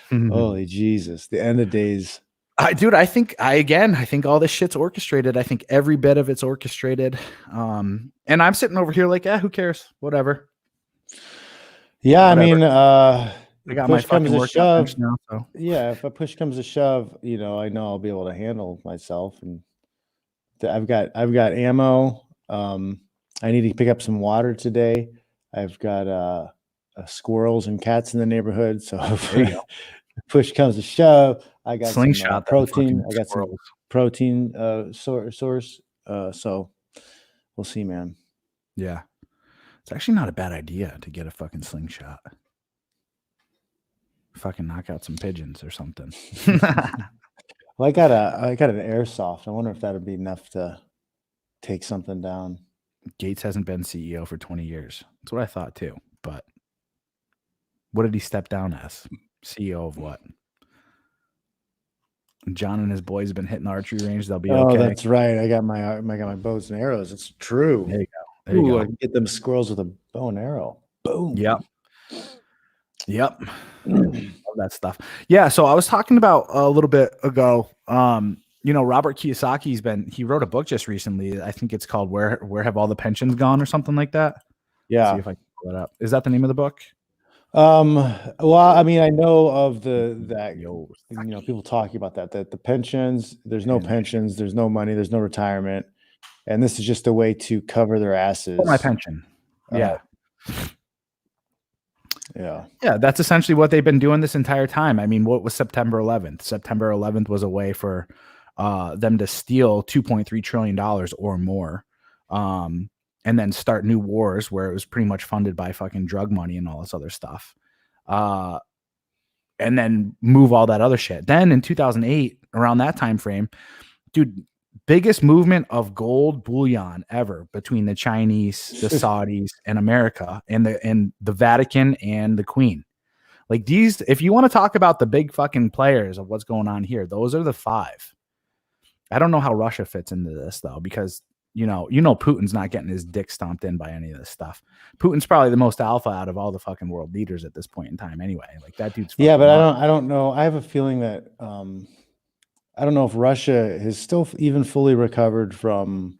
Holy Jesus! The end of days. I think all this shit's orchestrated. I think every bit of it's orchestrated. And I'm sitting over here like, who cares? Whatever. Yeah, whatever. I mean, I got my fucking work now. So. Yeah, if a push comes to shove, I know I'll be able to handle myself. And I've got ammo. I need to pick up some water today. I've got squirrels and cats in the neighborhood. So if push comes to shove, I got slingshot some protein. I got some protein source. So we'll see, man. Yeah, it's actually not a bad idea to get a fucking slingshot. Fucking knock out some pigeons or something. Well, I got an airsoft. I wonder if that would be enough to take something down. Gates hasn't been CEO for 20 years. That's what I thought too. But what did he step down as? CEO of what? John and his boys have been hitting the archery range. They'll be okay. Oh, that's right. I got my bows and arrows. It's true. There you go. There you go. I can get them squirrels with a bow and arrow. Boom. Yep. Love that stuff. Yeah. So I was talking about a little bit ago. Robert Kiyosaki's he wrote a book just recently. I think it's called Where Have All the Pensions Gone or something like that. Yeah. Let's see if I can pull that up. Is that the name of the book? Well, I mean, I know of people talking about that the pensions, there's no pensions, there's no money, there's no retirement. And this is just a way to cover their asses. For my pension. Yeah. Yeah. Yeah. That's essentially what they've been doing this entire time. I mean, what was September 11th? September 11th was a way for them to steal $2.3 trillion or more. and then start new wars where it was pretty much funded by fucking drug money and all this other stuff. And then move all that other shit. Then in 2008, around that time frame, dude, biggest movement of gold bullion ever between the Chinese, the Saudis, and America, and the Vatican and the Queen. Like these, if you want to talk about the big fucking players of what's going on here, those are the five. I don't know how Russia fits into this though, because you know, Putin's not getting his dick stomped in by any of this stuff. Putin's probably the most alpha out of all the fucking world leaders at this point in time. Anyway, like that dude's. Yeah, but I don't know. I have a feeling that I don't know if Russia has still even fully recovered from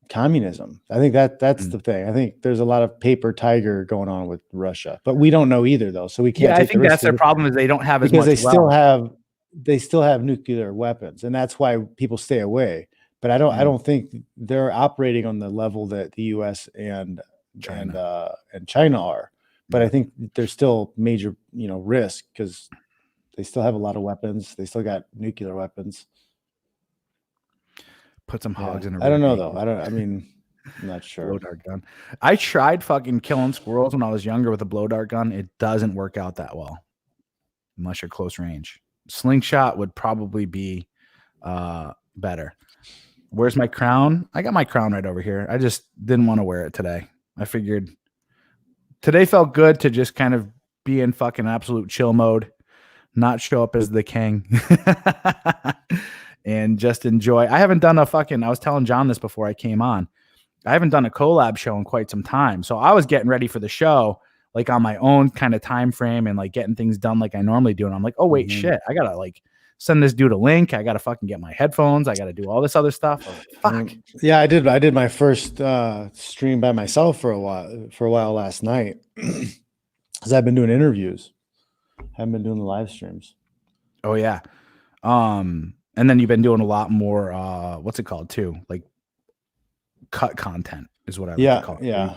communism. I think that's the thing. I think there's a lot of paper tiger going on with Russia, but we don't know either though. So we can't. Yeah, I think that's their problem is they don't have as much. Because they still have nuclear weapons, and that's why people stay away. But I don't think they're operating on the level that the U.S. and China are. But I think there's still major, risk because they still have a lot of weapons. They still got nuclear weapons. Put some hogs in a. I don't know though. I'm not sure. Blow dart gun. I tried fucking killing squirrels when I was younger with a blow dart gun. It doesn't work out that well unless you're close range. Slingshot would probably be better. Where's my crown? I got my crown right over here. I just didn't want to wear it today. I figured today felt good to just kind of be in fucking absolute chill mode, not show up as the king, and just enjoy. I haven't done I was telling John this before I came on. I haven't done a collab show in quite some time. So I was getting ready for the show, like on my own kind of time frame and like getting things done like I normally do. And I'm like, oh, wait, shit. I got to like send this dude a link. I got to fucking get my headphones. I got to do all this other stuff. Fuck. Yeah, I did my first stream by myself for a while last night because I've been doing interviews. I haven't been doing the live streams. Oh, yeah. And then you've been doing a lot more, what's it called too? Like cut content is what I would call it. Yeah.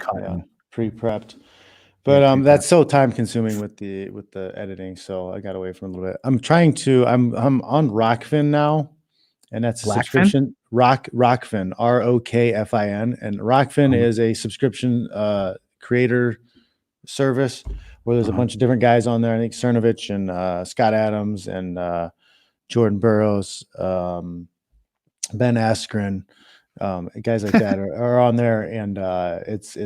Pre-prepped. But that's so time consuming with the editing. So I got away from it a little bit. I'm on Rockfin now, and that's a subscription. Rockfin, ROKFIN. And Rockfin is a subscription creator service where there's a bunch of different guys on there. I think Cernovich and Scott Adams and Jordan Burroughs, Ben Askren, guys like that are on there, and it's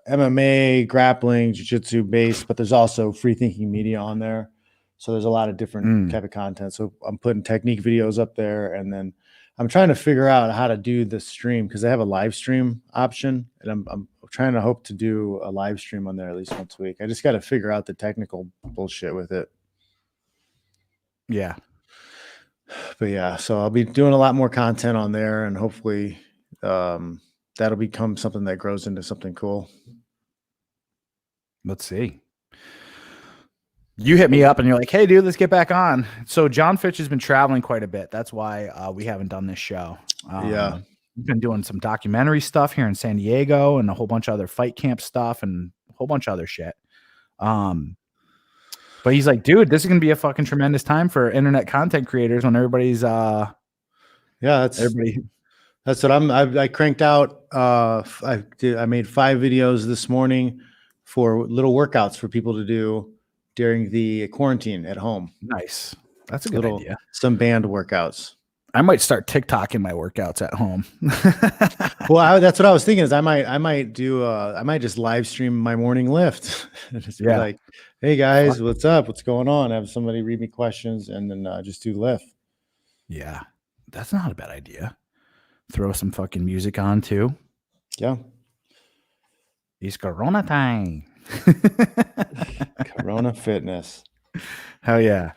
MMA, grappling, jiu-jitsu based, but there's also free thinking media on there. So there's a lot of different type of content. So I'm putting technique videos up there, and then I'm trying to figure out how to do the stream because I have a live stream option, and I'm trying to hope to do a live stream on there at least once a week. I just got to figure out the technical bullshit with it. Yeah. But yeah, so I'll be doing a lot more content on there, and hopefully that'll become something that grows into something cool. Let's see. You hit me up and you're like, hey, dude, let's get back on. So John Fitch has been traveling quite a bit. That's why we haven't done this show. We've been doing some documentary stuff here in San Diego and a whole bunch of other fight camp stuff and a whole bunch of other shit. But he's like, dude, this is going to be a fucking tremendous time for internet content creators when everybody's That's what I cranked out. I made 5 videos this morning for little workouts for people to do during the quarantine at home. Nice. That's a good idea. Some band workouts. I might start TikToking my workouts at home. Well, that's what I was thinking is I might just live stream my morning lift. Just be like, hey guys, what's up? What's going on? Have somebody read me questions and then just do lift. Yeah, that's not a bad idea. Throw some fucking music on too. Yeah. It's Corona time. Corona fitness. Hell yeah.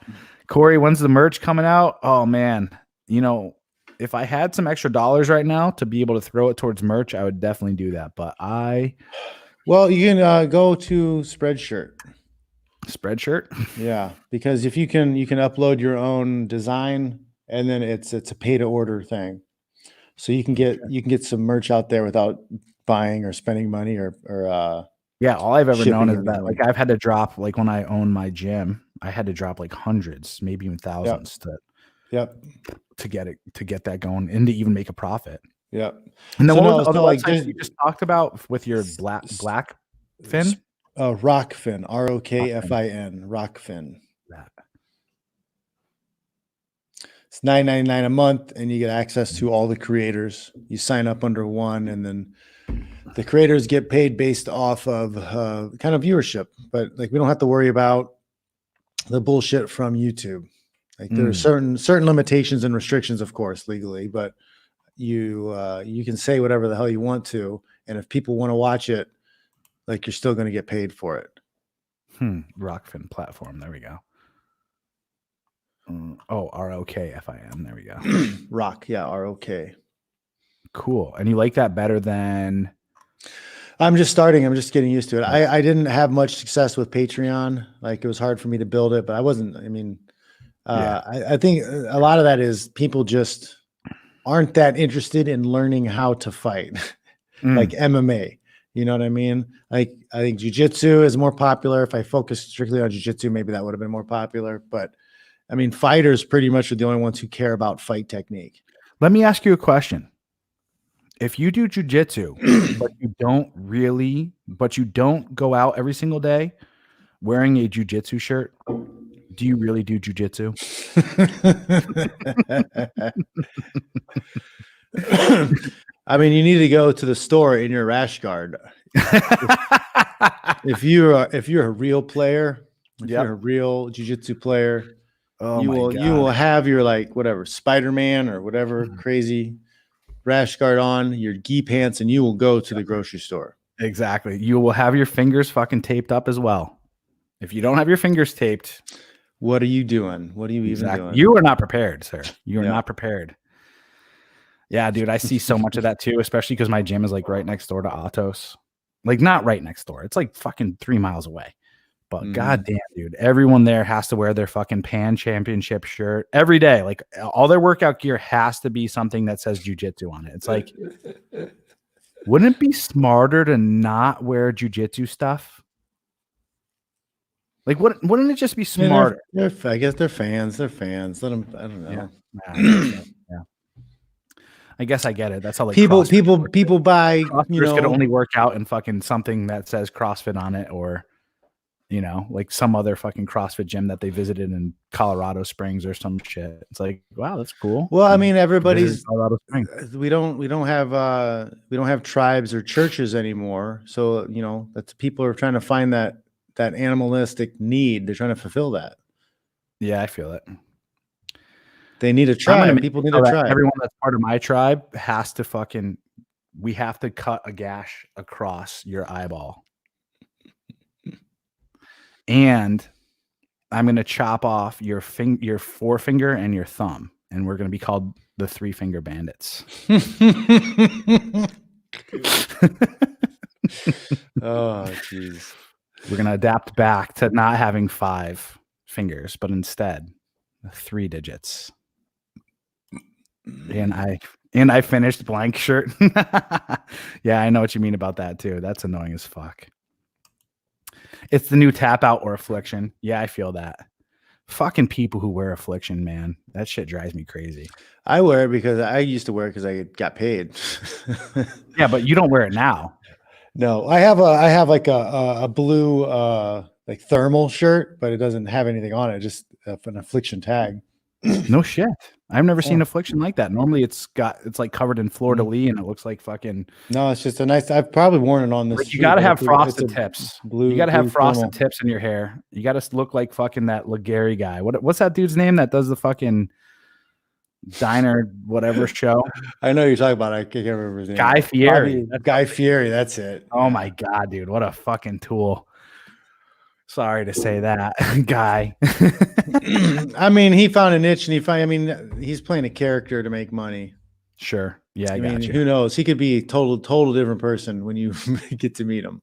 Corey, when's the merch coming out? Oh man. If I had some extra dollars right now to be able to throw it towards merch, I would definitely do that. But well, you can go to Spreadshirt. Yeah, because if you can upload your own design, and then it's a pay to order thing. So you can get some merch out there without buying or spending money or all I've ever known is that like I've had to drop, like when I own my gym, I had to drop like hundreds, maybe even thousands to get that going and to even make a profit. Yeah. And then So what no, was the other so like website you just talked about with your black fin? Rockfin, ROKFIN, Rockfin. That. It's $9.99 a month, and you get access to all the creators. You sign up under one, and then the creators get paid based off of kind of viewership. But like, we don't have to worry about the bullshit from YouTube. Like, there are certain limitations and restrictions, of course, legally, but you can say whatever the hell you want to, and if people want to watch it, like, you're still going to get paid for it. Rockfin platform. There we go. Oh, ROKFIN. There we go. Rock, yeah, ROK. Cool. And you like that better than? I'm just starting. I'm just getting used to it. I didn't have much success with Patreon. Like, it was hard for me to build it, but I wasn't. I mean, I think a lot of that is people just aren't that interested in learning how to fight, like MMA. You know what I mean? Like, I think jiu-jitsu is more popular. If I focused strictly on jiu-jitsu, maybe that would have been more popular. But I mean, fighters pretty much are the only ones who care about fight technique. Let me ask you a question. If you do jiu-jitsu, but you don't go out every single day wearing a jiu-jitsu shirt, do you really do jiu-jitsu? I mean, you need to go to the store in your rash guard. If you're a real player, if you're a real jiu-jitsu player, you will have your, like, whatever, Spider-Man or whatever crazy rash guard on, your gi pants, and you will go to the grocery store. Exactly. You will have your fingers fucking taped up as well. If you don't have your fingers taped, what are you doing? What are you even doing? You are not prepared, sir. You are not prepared. Yeah, dude, I see so much of that too, especially because my gym is like right next door to Atos. Like, not right next door. It's like fucking 3 miles away. But goddamn, dude, everyone there has to wear their fucking Pan Championship shirt every day. Like, all their workout gear has to be something that says jiu-jitsu on it. It's like, wouldn't it be smarter to not wear jiu-jitsu stuff? Like, wouldn't it just be smarter? I guess they're fans. They're fans. Let them. I don't know. Yeah. I guess I get it. That's how, like, people buy. CrossFitters could only work out in fucking something that says CrossFit on it, or, you know, like some other fucking CrossFit gym that they visited in Colorado Springs or some shit. It's like, wow, that's cool. Well, I mean, everybody's Colorado Springs. We don't have tribes or churches anymore. So, you know, that's, people are trying to find that animalistic need. They're trying to fulfill that. Yeah, I feel it. They need a tribe. People need a tribe. Everyone that's part of my tribe has to we have to cut a gash across your eyeball. And I'm going to chop off your forefinger and your thumb. And we're going to be called the 3 Finger Bandits. Oh, jeez. We're going to adapt back to not having 5 fingers, but instead 3 digits. And I finished blank shirt. Yeah, I know what you mean about that too. That's annoying as fuck. It's the new tap out or affliction. Yeah, I feel that. Fucking people who wear affliction, man. That shit drives me crazy. I wear it because I used to wear it because I got paid. Yeah, but you don't wear it now. No, I have like a blue like thermal shirt, but it doesn't have anything on it. Just an affliction tag. No shit. I've never seen affliction like that. Normally it's like covered in fleur-de-lis and it looks like fucking. No, it's just a nice. I've probably worn it on this. Like, you got to have frosted tips. You got to have frosted tips in your hair. You got to look like fucking that Legary guy. What's that dude's name that does the fucking diner whatever show? I know you're talking about. I can't remember his name. Guy Fieri. Guy Fieri. That's it. Oh my god, dude! What a fucking tool. Sorry to say that, guy. I mean, he found a niche, and I mean, he's playing a character to make money. Sure. Yeah, I mean, got you. Who knows? He could be a total different person when you get to meet him.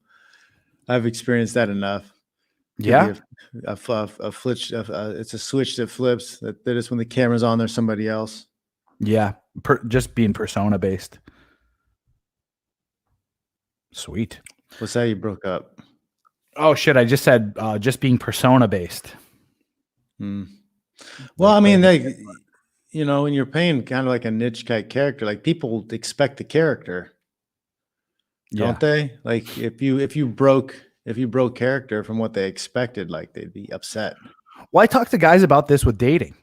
I've experienced that enough. Yeah. It's a switch that flips. That is when the camera's on, there's somebody else. Yeah. Just being persona based. Sweet. What's that? You broke up. Oh shit! I just said just being persona based. Well, I mean, you know, when you're paying kind of like a niche type character, like people expect the character, don't they? Like if you broke character from what they expected, like they'd be upset. Well, I talk to guys about this with dating.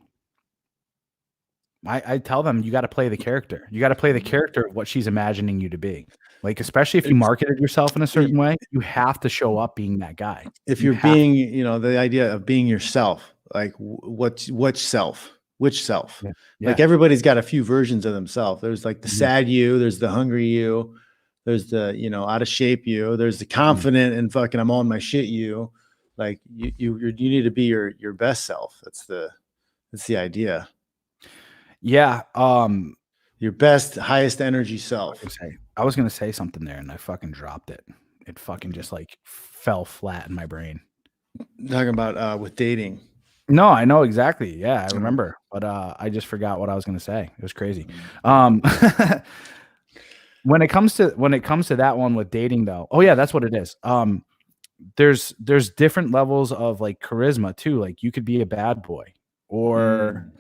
I tell them you got to play the character. You got to play the character of what she's imagining you to be. Like, especially if you marketed yourself in a certain way, you have to show up being that guy. If you're being, you know, the idea of being yourself, like which self? Yeah. Like everybody's got a few versions of themselves. There's like the sad you, there's the hungry you, there's the, you know, out of shape you, there's the confident and fucking I'm on my shit you. Like you need to be your best self. That's the idea. Yeah. Your best, highest energy self. I was gonna say something there and I fucking dropped it. It fucking just like fell flat in my brain. Talking about with dating. No, I know exactly. Yeah, I remember, but I just forgot what I was gonna say. It was crazy. When it comes to that one with dating, though, oh yeah, that's what it is. There's different levels of like charisma too. Like you could be a bad boy, or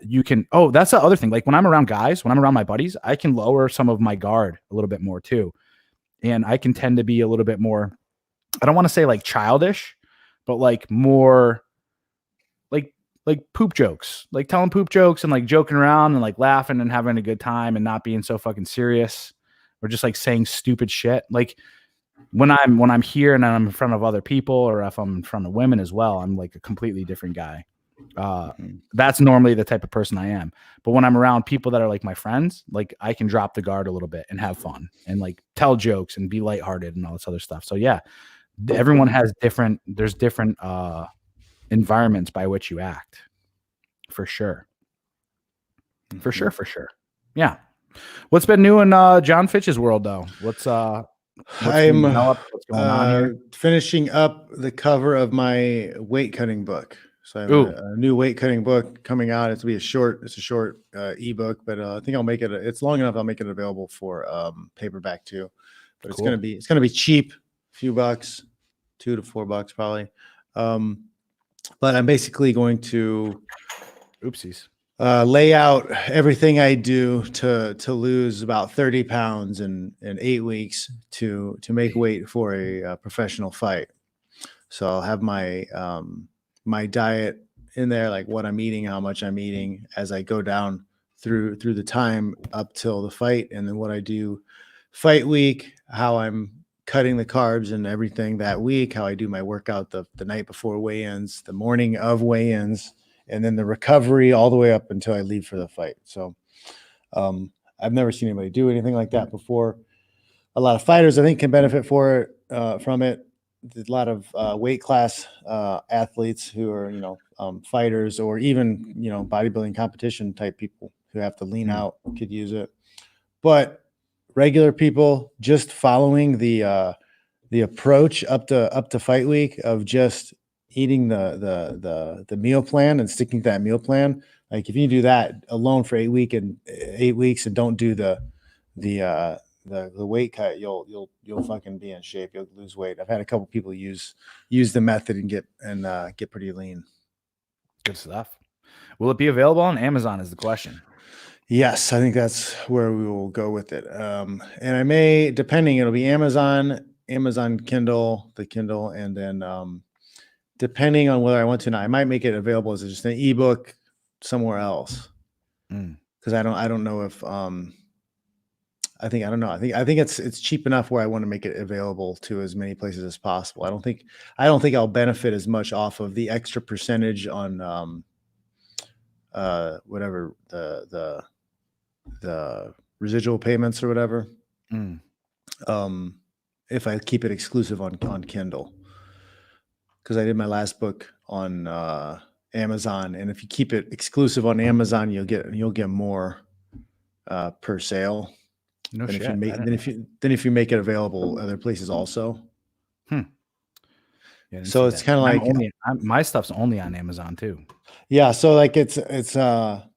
you can. Oh, that's the other thing. Like when I'm around guys, when I'm around my buddies, I can lower some of my guard a little bit more too, and I can tend to be a little bit more. I don't want to say like childish, but like more like poop jokes, like telling poop jokes and like joking around and like laughing and having a good time and not being so fucking serious or just like saying stupid shit. Like when I'm here and I'm in front of other people or if I'm in front of women as well, I'm like a completely different guy. That's normally the type of person I am. But when I'm around people that are like my friends, like I can drop the guard a little bit and have fun and like tell jokes and be lighthearted and all this other stuff. So yeah, everyone has different environments by which you act, for sure. For sure. Yeah. What's been new in John Fitch's world though? What's I'm going on here? Finishing up the cover of my weight cutting book. So I have a new weight cutting book coming out. It's a short ebook, but I think I'll make it. It's long enough. I'll make it available for paperback too. But cool. It's gonna be cheap, a few bucks, $2 to $4 probably. But I'm basically going to lay out everything I do to lose about 30 pounds in 8 weeks to make weight for a professional fight. So I'll have my my diet in there, like what I'm eating, how much I'm eating as I go down through the time up till the fight, and then what I do fight week, how I'm cutting the carbs and everything that week, how I do my workout the night before weigh-ins, the morning of weigh-ins, and then the recovery all the way up until I leave for the fight. So I've never seen anybody do anything like that before. A lot of fighters, I think, can benefit from it. There's a lot of weight class athletes who are, fighters or even, bodybuilding competition type people who have to lean out could use it. But regular people just following the approach up to fight week of just eating the meal plan and sticking to that meal plan. Like if you do that alone for 8 weeks and don't do the weight cut, you'll fucking be in shape. You'll lose weight. I've had a couple people use the method and get pretty lean. Good stuff. Will it be available on Amazon is the question. Yes, I think that's where we will go with it. And I may, it'll be Amazon Kindle, the Kindle, and then depending on whether I want to or not, I might make it available as just an ebook somewhere else. Because I don't know if I think it's cheap enough where I want to make it available to as many places as possible. I don't think I'll benefit as much off of the extra percentage on whatever the residual payments or whatever. If I keep it exclusive on Kindle, because I did my last book on Amazon, and if you keep it exclusive on Amazon, you'll get more per sale. No shit. If you make it available other places also. Yeah, so it's kind of like my stuff's only on Amazon too. Yeah, so like it's a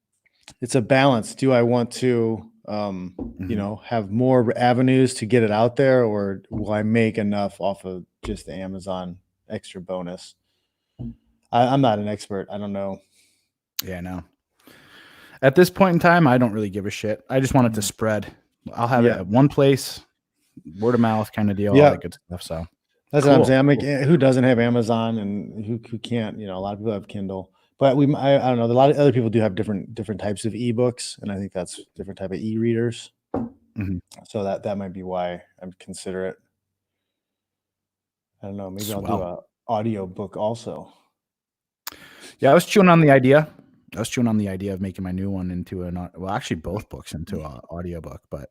balance. Do I want to have more avenues to get it out there, or will I make enough off of just the Amazon extra bonus? I'm not an expert. I don't know. Yeah, no. At this point in time, I don't really give a shit. I just want it to spread. I'll have it at one place, word of mouth kind of deal, all that good stuff. So that's what I'm saying. I'm like, who doesn't have Amazon and who can't? You know, a lot of people have Kindle, but I don't know. A lot of other people do have different types of ebooks, and I think that's different type of e-readers. So that might be why I'm considerate. I don't know. Maybe I'll do a audio book also. Yeah, I was chewing on the idea of making my new one into actually both books into an audiobook, but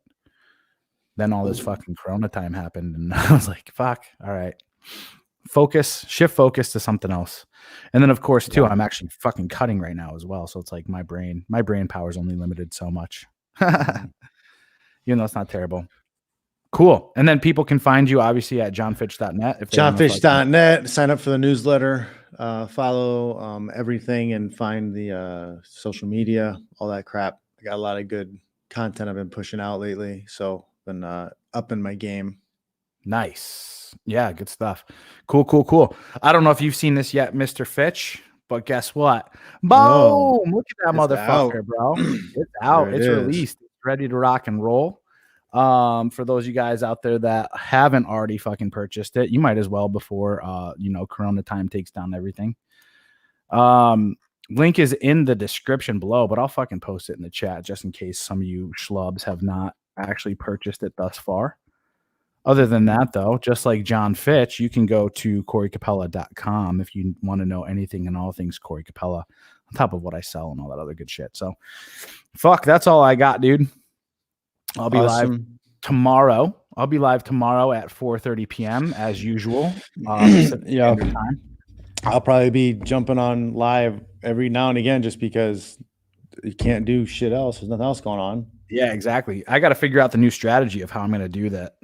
then all this fucking Corona time happened, and I was like, fuck, all right. Shift focus to something else. And then of course too, I'm actually fucking cutting right now as well. So it's like my brain power is only limited so much. Even though it's not terrible. Cool. And then people can find you obviously at johnfitch.net. If johnfitch.net, sign up for the newsletter, follow everything, and find the social media, all that crap. I got a lot of good content I've been pushing out lately. So been upping my game. Nice. Yeah, good stuff. Cool. I don't know if you've seen this yet, Mr. Fitch, but guess what? Boom! Look at that motherfucker, bro. It's out. It's released. It's ready to rock and roll. For those of you guys out there that haven't already fucking purchased it, you might as well before Corona time takes down everything. Link is in the description below, but I'll fucking post it in the chat just in case some of you schlubs have not actually purchased it thus far. Other than that, though, just like John Fitch, you can go to CoreyCapella.com if you want to know anything and all things Corey Capella, on top of what I sell and all that other good shit. So, fuck, that's all I got, dude. I'll be live tomorrow. At 4:30 p.m. as usual. Time. I'll probably be jumping on live every now and again just because you can't do shit else. There's nothing else going on. Yeah, exactly. I got to figure out the new strategy of how I'm going to do that.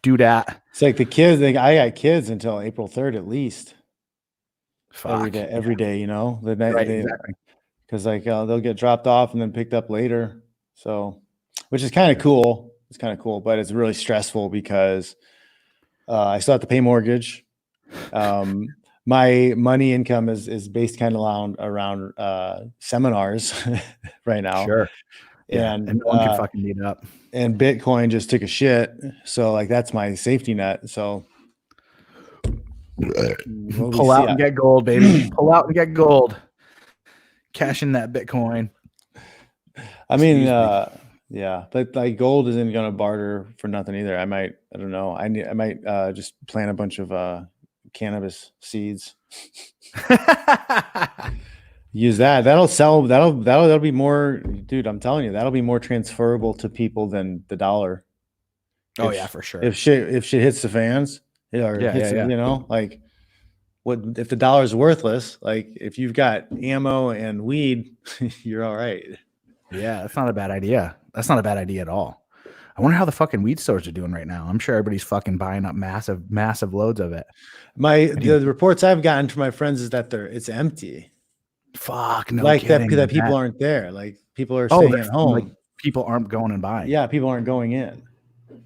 Do that. It's like the kids. I got kids until April 3rd at least. Fuck. Every day, exactly. Because they'll get dropped off and then picked up later. So, which is kind of cool. It's kind of cool, but it's really stressful because I still have to pay mortgage. My money income is based kind of around seminars right now. Sure. Yeah. And no one can fucking meet up. And Bitcoin just took a shit. So like that's my safety net. So pull out and get gold, baby. Pull out and get gold. Cash in that Bitcoin. I mean, yeah, but like gold isn't going to barter for nothing either. I might just plant a bunch of cannabis seeds. Use that. That'll sell. That'll be more, dude. I'm telling you, that'll be more transferable to people than the dollar. Yeah, for sure. If shit hits the fans, like what if the dollar's worthless? Like if you've got ammo and weed, you're all right. Yeah, that's not a bad idea. That's not a bad idea at all. I wonder how the fucking weed stores are doing right now. I'm sure everybody's fucking buying up massive loads of it. The reports I've gotten from my friends is that it's empty. Fuck, no, like kidding. that people aren't there. Like people are staying at home. Like people aren't going and buying. Yeah, people aren't going in.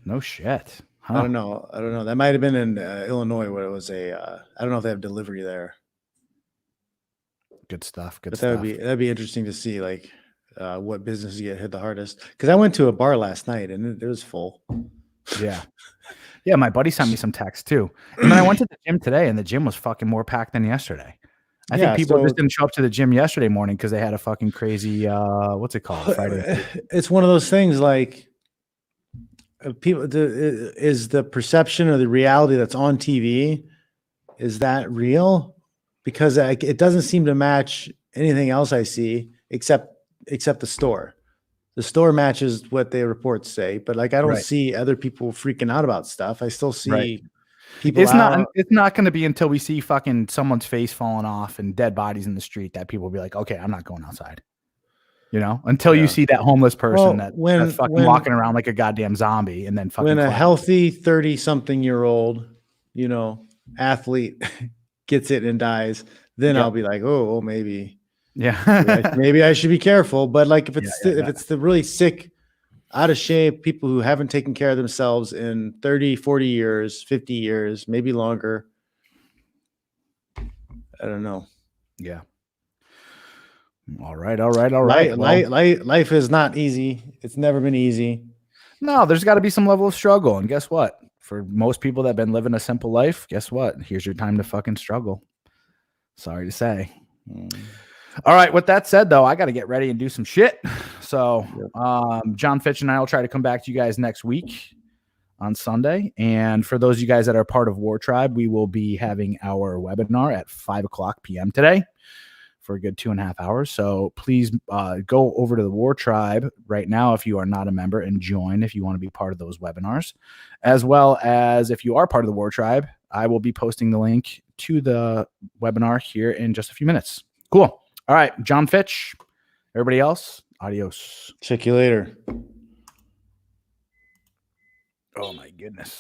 No shit. Huh. I don't know. That might have been in Illinois where it was I don't know if they have delivery there. Good stuff. That'd be interesting to see like what businesses get hit the hardest. Because I went to a bar last night and it was full. Yeah. Yeah, my buddy sent me some text too. And then I went to the gym today and the gym was fucking more packed than yesterday. I think people just didn't show up to the gym yesterday morning because they had a fucking crazy what's it called? Friday. It's one of those things like people is the perception or the reality that's on TV, is that real? Because it doesn't seem to match anything else I see except the store. The store matches what their reports say, but like I don't see other people freaking out about stuff. I still see people. It's not going to be until we see fucking someone's face falling off and dead bodies in the street that people will be like, okay, I'm not going outside. Until you see that homeless person that's fucking walking around like a goddamn zombie, and then fucking when a healthy 30-something-year-old, athlete gets it and dies, then I'll be like, oh, maybe. Yeah. maybe I should be careful. But like if it's the really sick, out of shape people who haven't taken care of themselves in 30, 40 years, 50 years, maybe longer. I don't know. Yeah. All right. Well, Life is not easy. It's never been easy. no, there's got to be some level of struggle. And guess what? For most people that have been living a simple life, guess what? Here's your time to fucking struggle. Sorry to say. All right. With that said, though, I got to get ready and do some shit. So John Fitch and I will try to come back to you guys next week on Sunday. And for those of you guys that are part of WarTribe, we will be having our webinar at 5:00 p.m. today for a good 2.5 hours. So please go over to the WarTribe right now if you are not a member and join if you want to be part of those webinars. As well as if you are part of the WarTribe, I will be posting the link to the webinar here in just a few minutes. Cool. All right, John Fitch, everybody else, adios. Check you later. Oh my goodness.